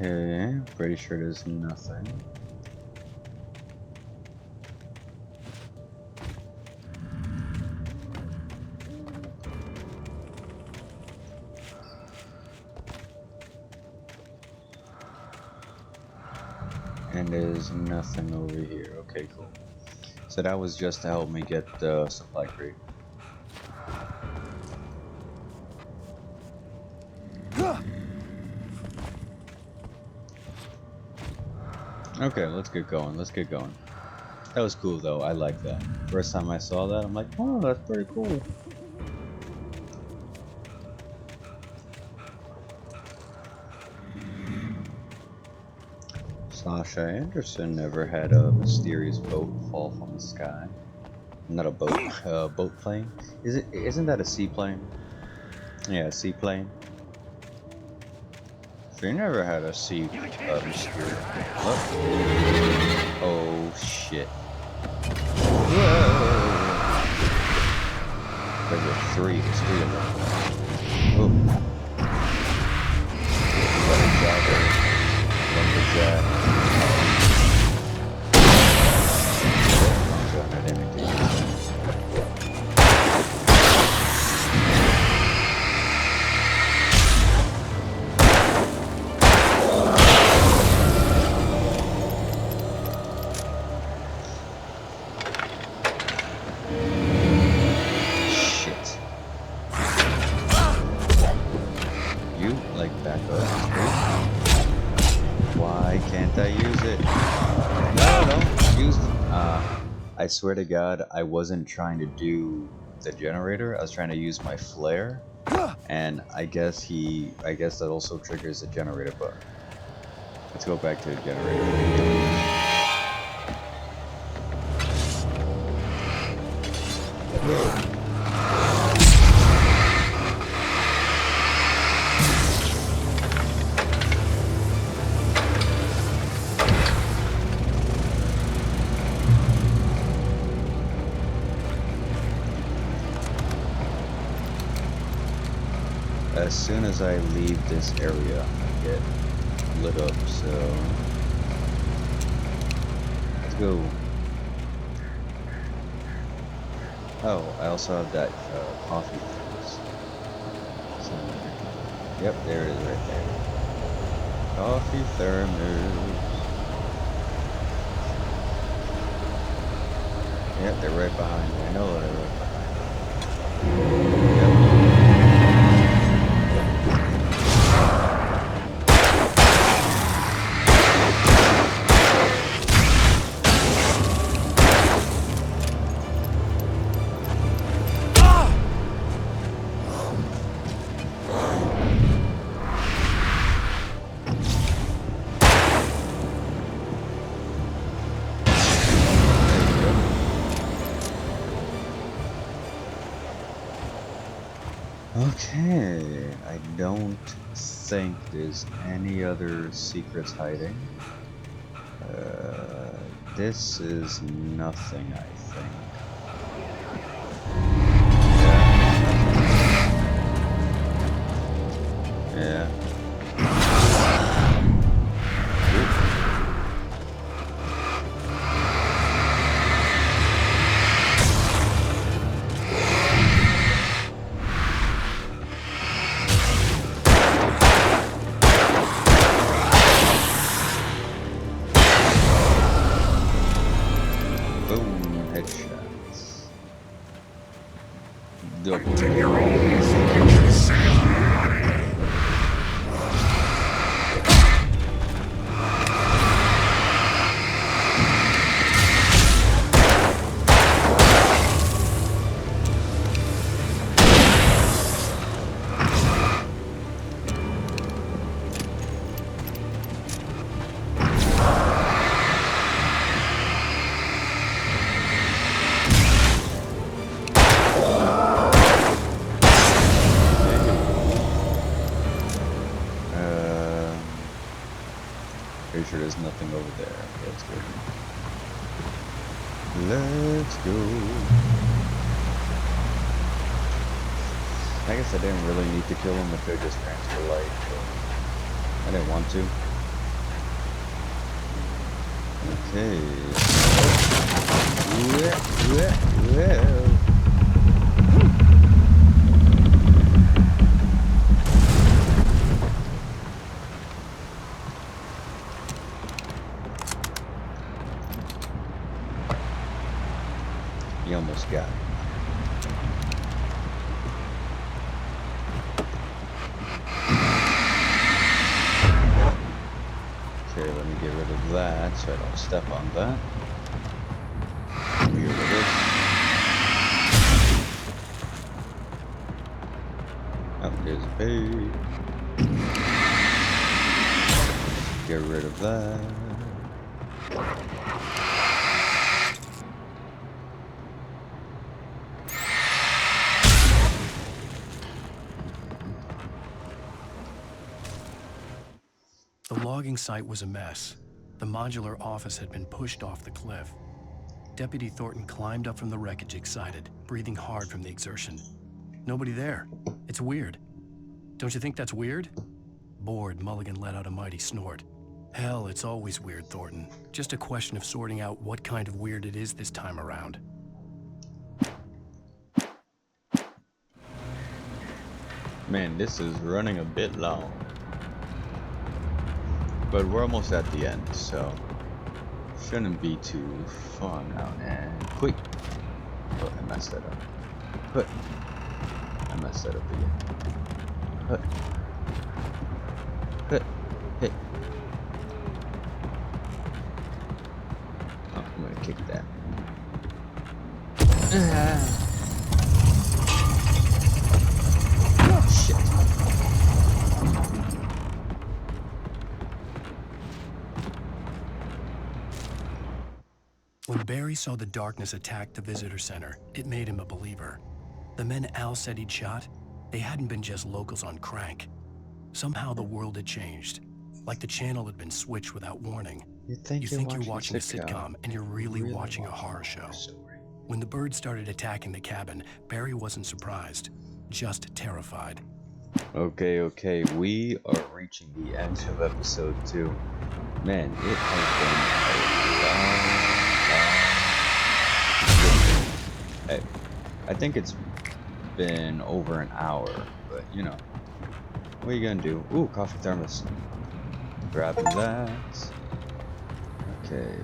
Okay, pretty sure there's nothing. And there's nothing over here. Okay, cool. So that was just to help me get the supply crate. Okay, let's get going. Let's get going. That was cool though. I like that. First time I saw that, I'm like, oh, that's pretty cool. Sasha Anderson never had a mysterious boat fall from the sky. Not a boat, boat plane. Isn't that a seaplane? Yeah, a seaplane. She never had a sea mysterious. Oh shit. Whoa. There's three of them. Oh. Lumberjack. I swear to God, I wasn't trying to do the generator. I was trying to use my flare, and I guess that also triggers the generator button. Let's go back to the generator. As soon as I leave this area, I get lit up, so let's go. Oh, I also have that coffee thermos. Yep, there it is right there. Coffee thermos. Yep, they're right behind me. I know they're right behind me. Okay, I don't think there's any other secrets hiding. This is nothing, I think. Yeah. Boom, headshots. Double. Pretty sure there's nothing over there. Let's go. Let's go. I guess I didn't really need to kill him. I could just transfer light, but I didn't want to. Okay. You almost got it. Okay, let me get rid of that so I don't step on that. Get rid of this. Oh, there's a page. Get rid of that. The logging site was a mess. The modular office had been pushed off the cliff. Deputy Thornton climbed up from the wreckage excited, breathing hard from the exertion. Nobody there. It's weird. Don't you think that's weird? Bored, Mulligan let out a mighty snort. Hell, it's always weird, Thornton. Just a question of sorting out what kind of weird it is this time around. Man, this is running a bit long. But we're almost at the end, so shouldn't be too far now. And quick. Oh, I messed that up. Put. I messed that up again. Put. Put. Hit. Oh, I'm gonna kick that. Oh, shit. When Barry saw the darkness attack the visitor center, it made him a believer. The men Al said he'd shot, they hadn't been just locals on crank. Somehow the world had changed, like the channel had been switched without warning. You think you're watching a sitcom, and you're really watching a horror show. When the birds started attacking the cabin, Barry wasn't surprised, just terrified. Okay, we are reaching the end of episode 2. Man, it has been a long. Hey, I think it's been over an hour, but you know, what are you gonna do? Ooh, coffee thermos. Grabbing that. Okay.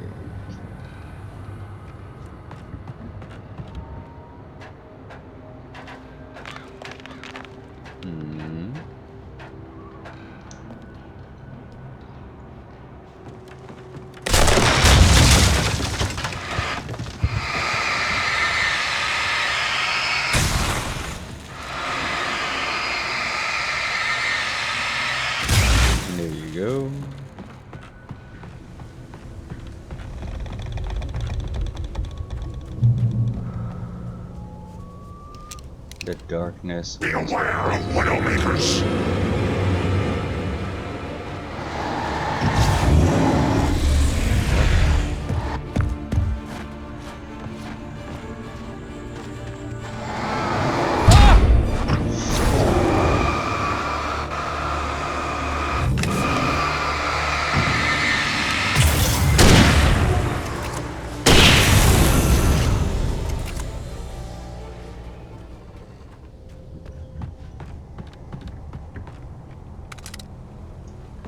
There you go. The darkness. Be aware of Widowmakers!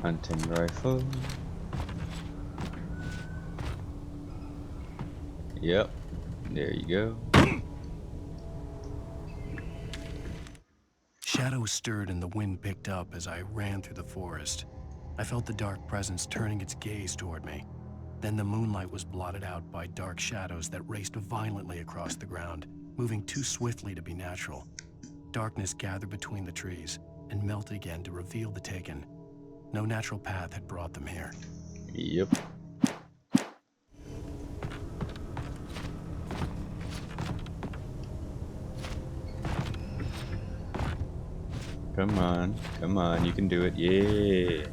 Hunting rifle. Yep, there you go. Shadows stirred and the wind picked up as I ran through the forest. I felt the dark presence turning its gaze toward me. Then the moonlight was blotted out by dark shadows that raced violently across the ground, moving too swiftly to be natural. Darkness gathered between the trees and melted again to reveal the Taken. No natural path had brought them here. Yep. Come on, you can do it, yeah.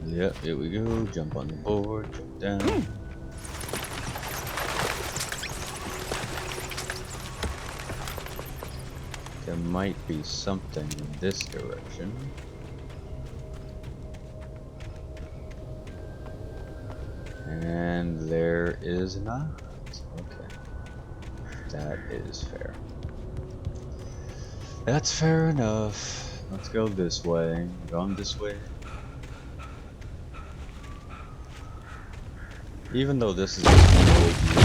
Yep, here we go. Jump on the board, jump down. There might be something in this direction. And there is not. Okay. That is fair. That's fair enough. Let's go this way. Going this way. Even though this is just one way view.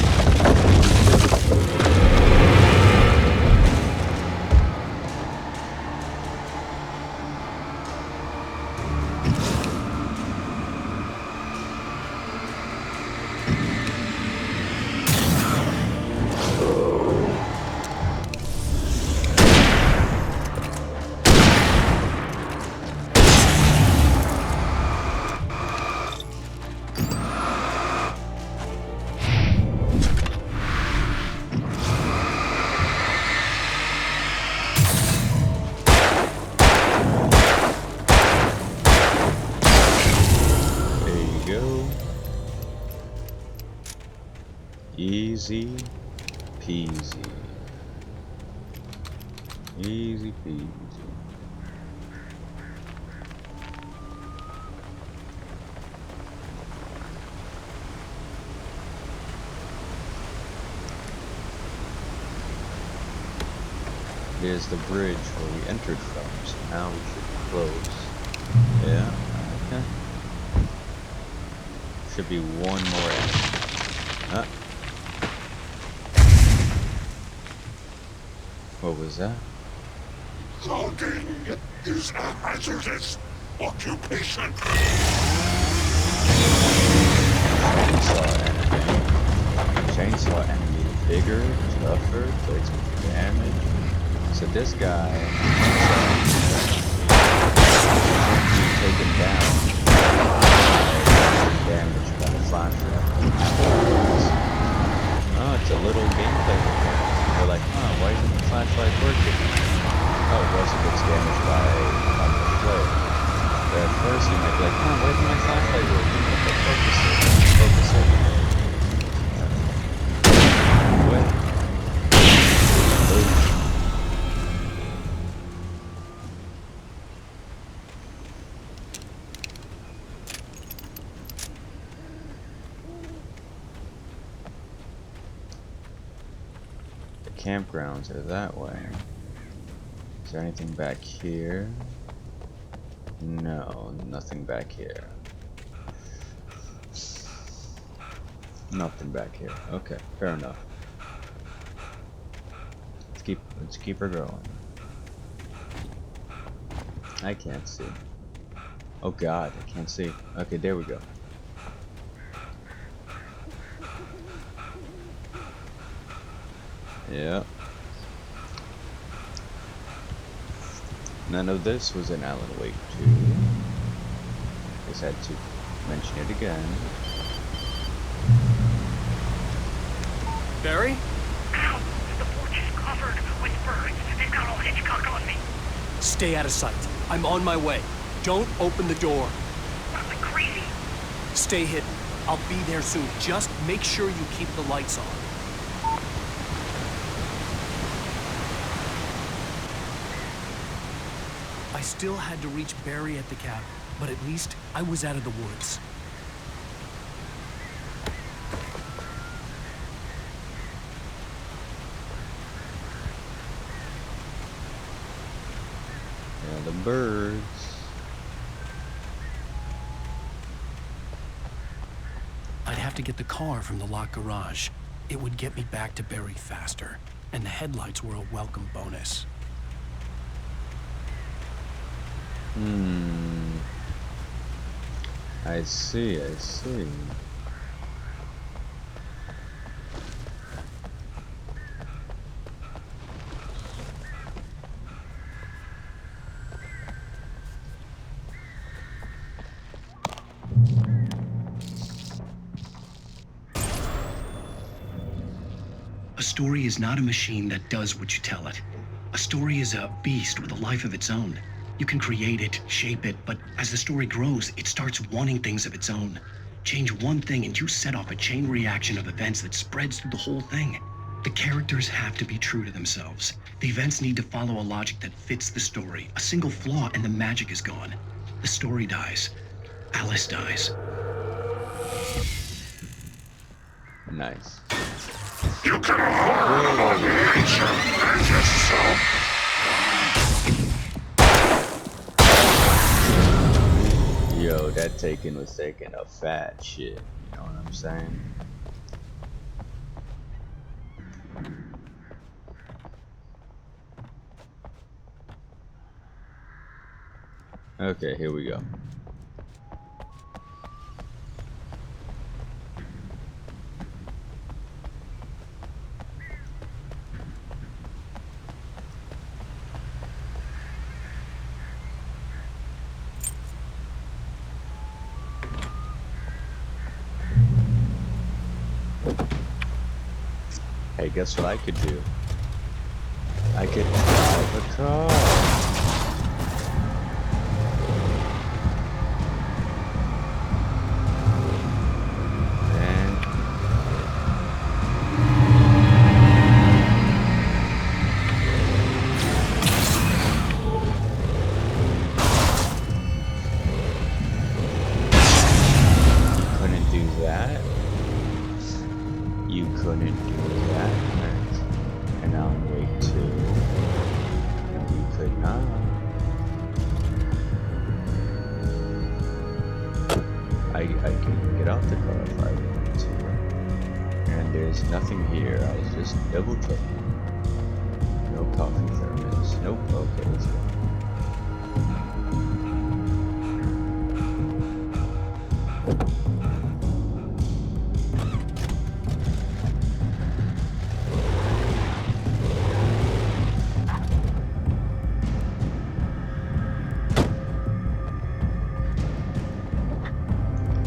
Easy peasy. Easy peasy. Here's the bridge where we entered from, so now we should be close. Yeah, okay. Should be one more enemy. Ah. What was that? Logging is a hazardous occupation. Chainsaw enemy bigger, tougher, takes more damage. So this guy taken down damage by the flashlight. Oh, it's a little gameplay mechanic. They're like, huh, why isn't the flashlight working? Oh, it also gets damaged by the flare. But at first you might be like, huh, why isn't my flashlight working? Okay, focus it. Focus it. Wait. Campgrounds are that way. Is there anything back here? No, nothing back here. Nothing back here. Okay, fair enough. Let's keep her going. I can't see. Oh god, I can't see. Okay, there we go. Yeah. None of this was in Alan Wake 2. Just had to mention it again. Barry? Ow! The porch is covered with birds. They've got all Hitchcock on me. Stay out of sight. I'm on my way. Don't open the door. What, am I crazy? Stay hidden. I'll be there soon. Just make sure you keep the lights on. I still had to reach Barry at the cabin, but at least I was out of the woods. Yeah, the birds. I'd have to get the car from the locked garage. It would get me back to Barry faster, and the headlights were a welcome bonus. I see, I see. A story is not a machine that does what you tell it. A story is a beast with a life of its own. You can create it, shape it, but as the story grows, it starts wanting things of its own. Change one thing and you set off a chain reaction of events that spreads through the whole thing. The characters have to be true to themselves. The events need to follow a logic that fits the story. A single flaw and the magic is gone. The story dies. Alice dies. Nice. You can hold nature and yourself. Yo, that Taken was taking a fat shit. You know what I'm saying? Okay, here we go. Hey, guess what I could do? I could drive a car. And you couldn't do that. You couldn't do that. And Alan Wake 2. You could not. I can get out the car if I wanted to. And there's nothing here. I was just double checking. No coffee thermos. Nope. Okay, let's go.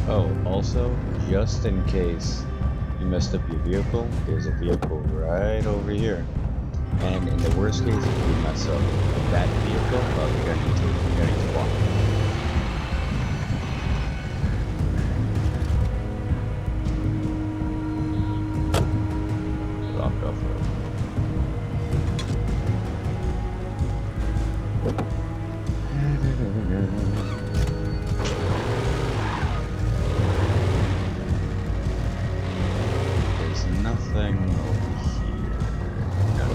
Oh, also, just in case you messed up your vehicle, there's a vehicle right over here. And in the worst case, if you mess up that vehicle, you're gonna need to walk. Blocked off road. There's nothing over here. No.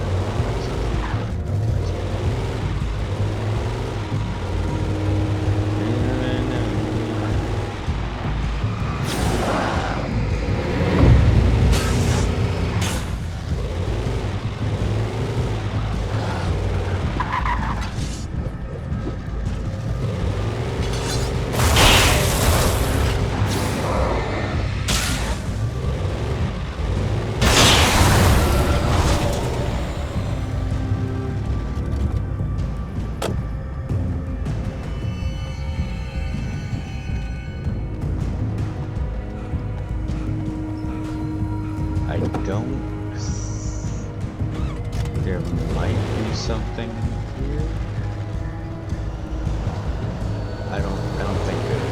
don't. There might be something here. I don't think there is.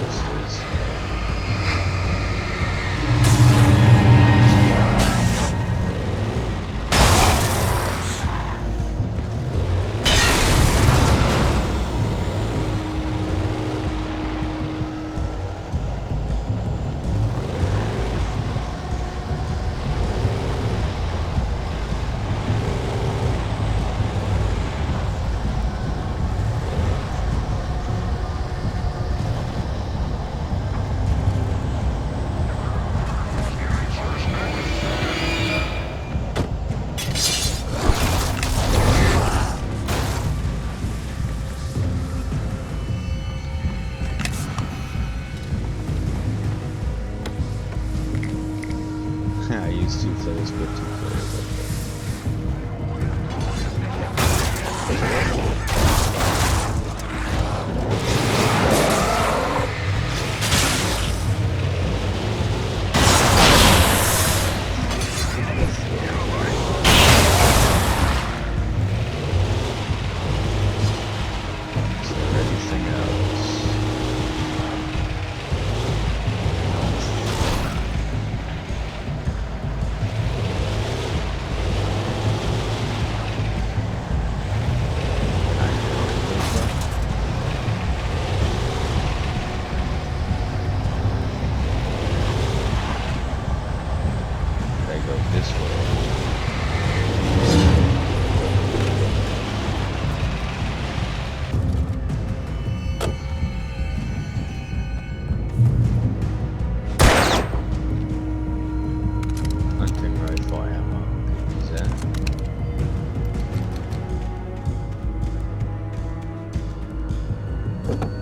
I used 2 players, but 2 players.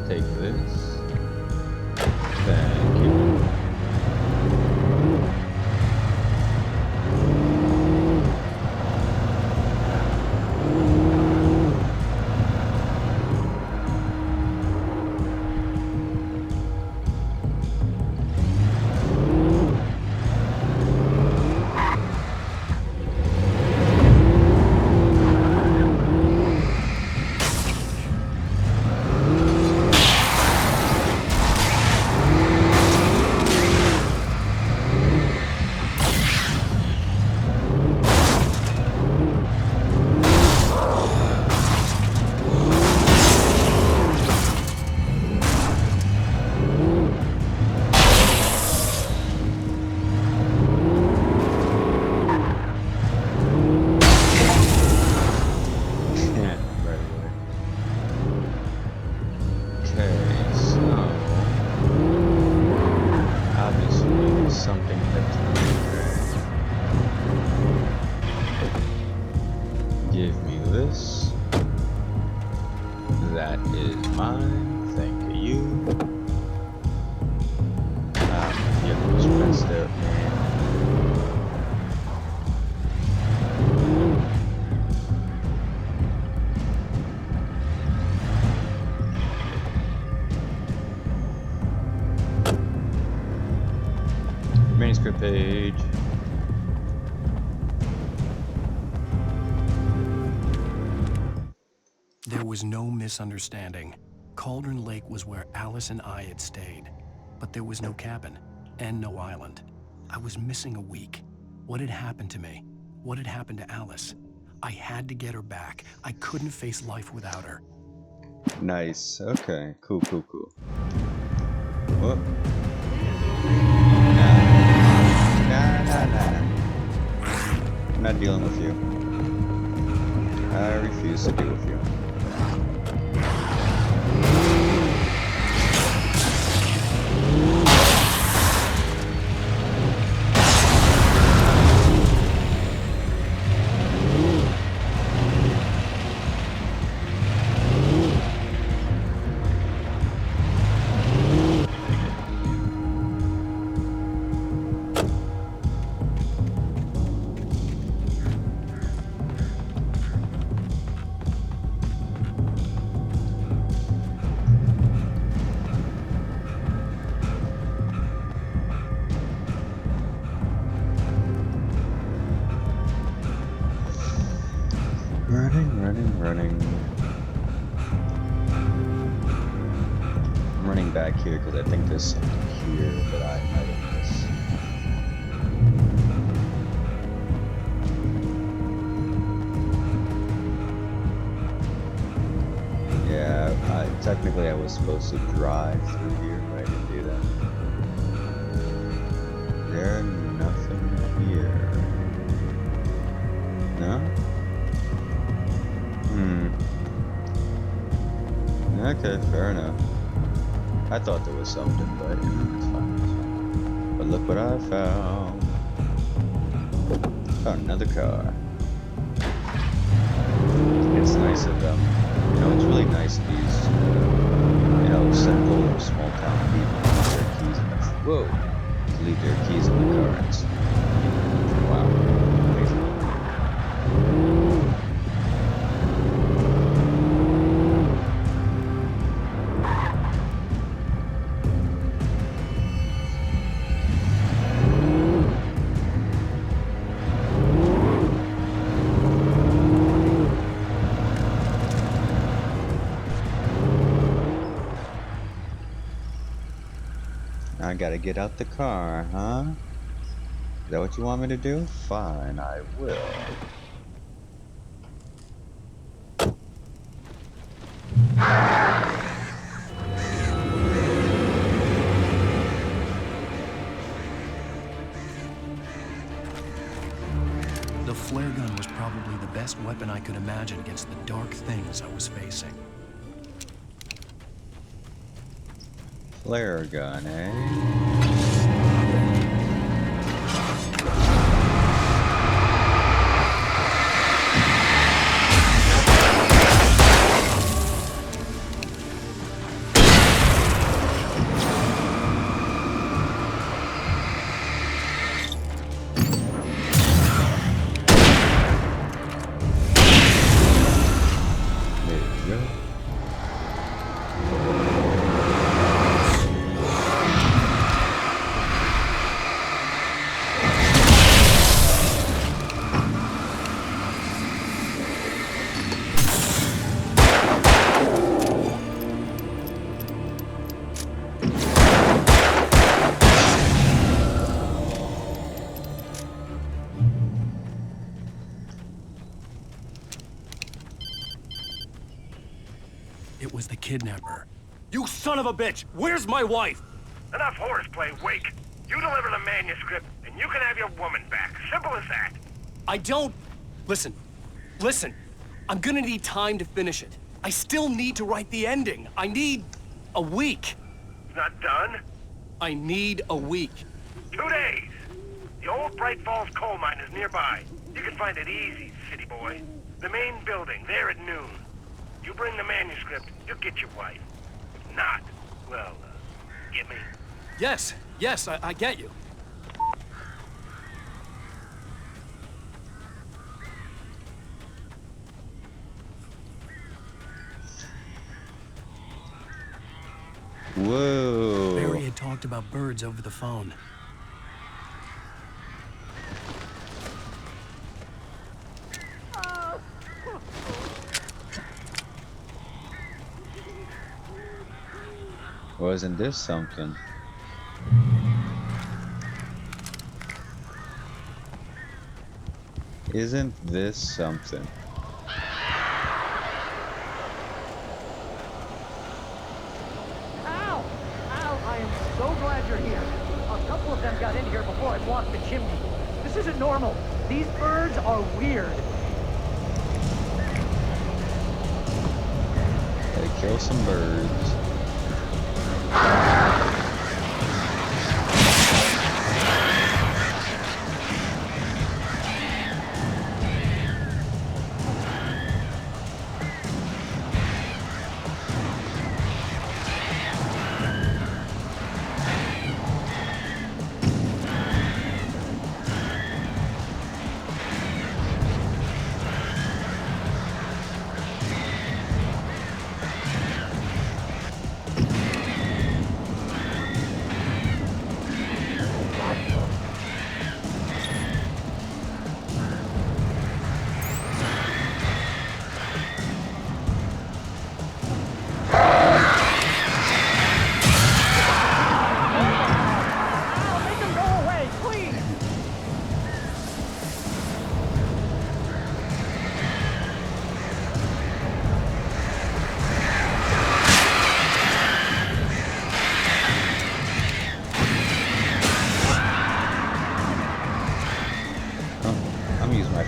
Take this. Thank you. That is mine. Thank you. Yeah, just messed up, man. Manuscript page. There was no misunderstanding. Cauldron Lake was where Alice and I had stayed, but there was no cabin and no island. I was missing a week. What had happened to me? What had happened to Alice? I had to get her back. I couldn't face life without her. Nice. Okay. Cool. Whoop. Nah. I'm not dealing with you. I refuse to deal with you. here because I think there's something here that I might have missed. Yeah, technically I was supposed to drive through here, but I didn't do that. There's nothing here. No? Okay, fair enough. I thought there was something, but it's fine, it's fine. But look what I found. Found another car. It's nice of them. You know, it's really nice of these, you know, simple or small town people to leave their keys in the to leave their keys in the cars. Wow. Amazing. I gotta get out the car, huh? Is that what you want me to do? Fine, I will. The flare gun was probably the best weapon I could imagine against the dark things I was facing. Flare gun, eh? There you go. It was the kidnapper. You son of a bitch! Where's my wife? Enough horseplay, Wake. You deliver the manuscript, and you can have your woman back. Simple as that. I don't... Listen. Listen. I'm gonna need time to finish it. I still need to write the ending. I need... a week. It's not done? I need a week. 2 days. The old Bright Falls coal mine is nearby. You can find it easy, city boy. The main building, there at noon. You bring the manuscript, you'll get your wife. If not, well, get me. Yes, I get you. Whoa. Barry had talked about birds over the phone. Wasn't this something? Isn't this something? Ow! Ow, I am so glad you're here. A couple of them got in here before I blocked the chimney. This isn't normal. These birds are weird. Gotta kill some birds.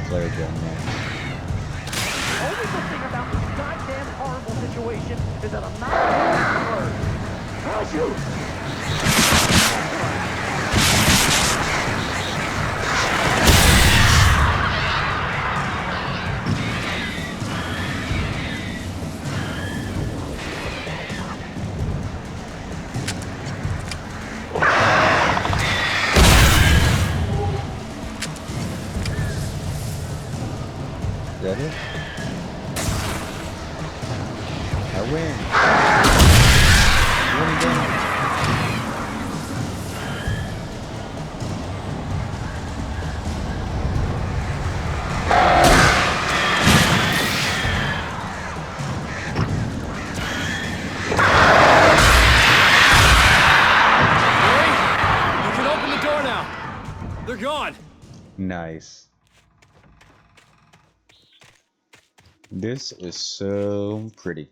flare gun, man. The only good thing about this goddamn horrible situation is that I'm not going to I'll shoot! Is that it? I win. Win again. You can open the door now. They're gone. Nice. This is so pretty.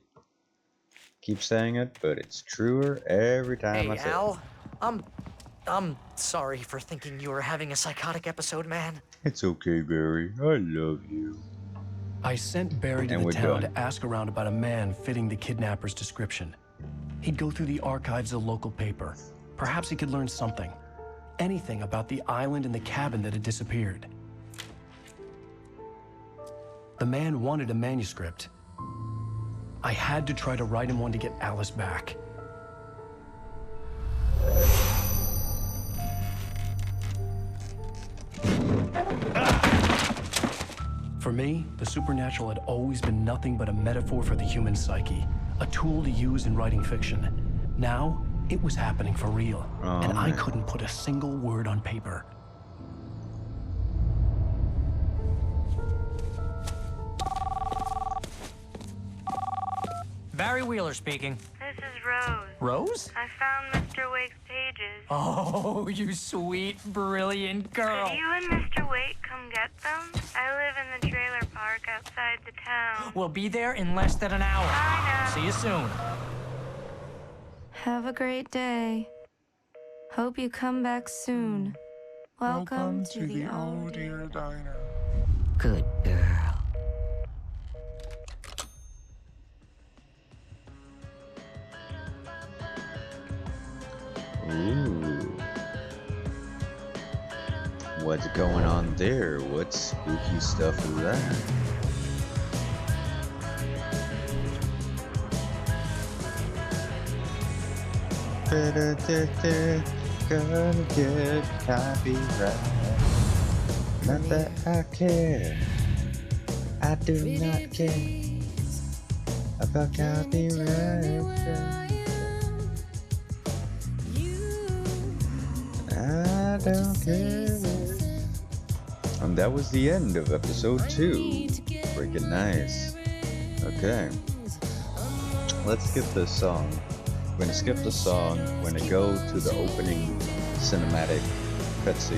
Keep saying it, but it's truer every time I Hey, say Al. I'm sorry for thinking you were having a psychotic episode, man. it. It's okay, Barry. I love you. I sent Barry to And the we're town done. to ask around about a man fitting the kidnapper's description. He'd go through the archives of the local paper. Perhaps he could learn something. Anything about the island and the cabin that had disappeared. The man wanted a manuscript. I had to try to write him one to get Alice back. For me, the supernatural had always been nothing but a metaphor for the human psyche, a tool to use in writing fiction. Now, it was happening for real, and I man. couldn't put a single word on paper. Barry Wheeler speaking. This is Rose. Rose? I found Mr. Wake's pages. Oh, you sweet, brilliant girl. Could you and Mr. Wake come get them? I live in the trailer park outside the town. We'll be there in less than an hour. I know. See you soon. Have a great day. Hope you come back soon. Welcome to the old dear diner. Good girl. Ooh. What's going on there? What spooky stuff is that? Gonna get copyright. Not that I care. I do not care about copyright. I don't care. That was the end of episode 2. Freaking nice. Okay. Let's skip this song. We're gonna skip the song. We're gonna go to the opening cinematic cutscene.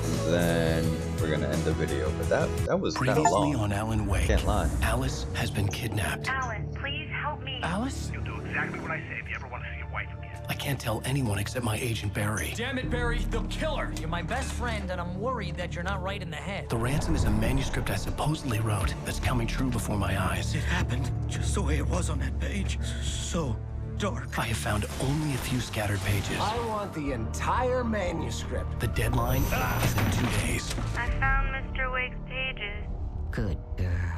And then we're gonna end the video. But that was kind of Previously long. on Alan Wake, Can't lie. Alice has been kidnapped. Alan, please help me. Alice? You'll do exactly what I say if you ever want to see your wife again. I can't tell anyone except my agent Barry. Damn it, Barry, they'll kill her. You're my best friend, and I'm worried that you're not right in the head. The ransom is a manuscript I supposedly wrote that's coming true before my eyes. It happened just the way it was on that page. So dark. I have found only a few scattered pages. I want the entire manuscript. The deadline is in 2 days. I found Mr. Wake's pages. Good girl.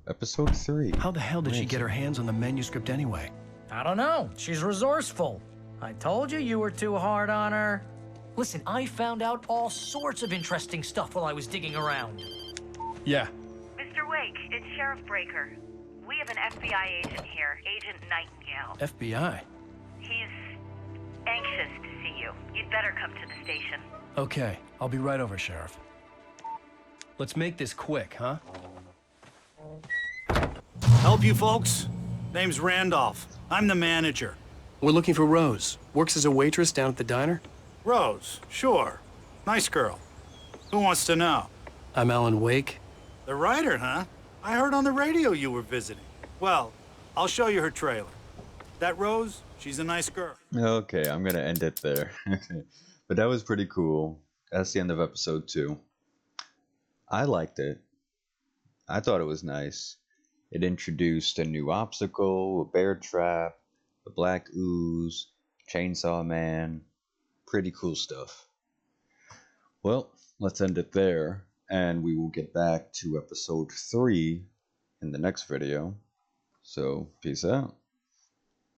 Episode 3. How the hell did she get her hands on the manuscript anyway? I don't know. She's resourceful. I told you you were too hard on her. Listen, I found out all sorts of interesting stuff while I was digging around. Yeah. Mr. Wake, it's Sheriff Breaker. We have an FBI agent here, Agent Nightingale. FBI? He's anxious to see you. You'd better come to the station. Okay, I'll be right over, Sheriff. Let's make this quick, huh? Help you folks? Name's Randolph. I'm the manager. We're looking for Rose. Works as a waitress down at the diner. Rose, sure. Nice girl. Who wants to know? I'm Alan Wake. The writer, huh? I heard on the radio you were visiting. Well, I'll show you her trailer. That Rose, she's a nice girl. Okay, I'm gonna end it there. But that was pretty cool. that's the end of episode 2. I liked it. I thought it was nice. It introduced a new obstacle, a bear trap, a black ooze, chainsaw man. Pretty cool stuff. Well, let's end it there, and we will get back to episode 3 in the next video. So, peace out.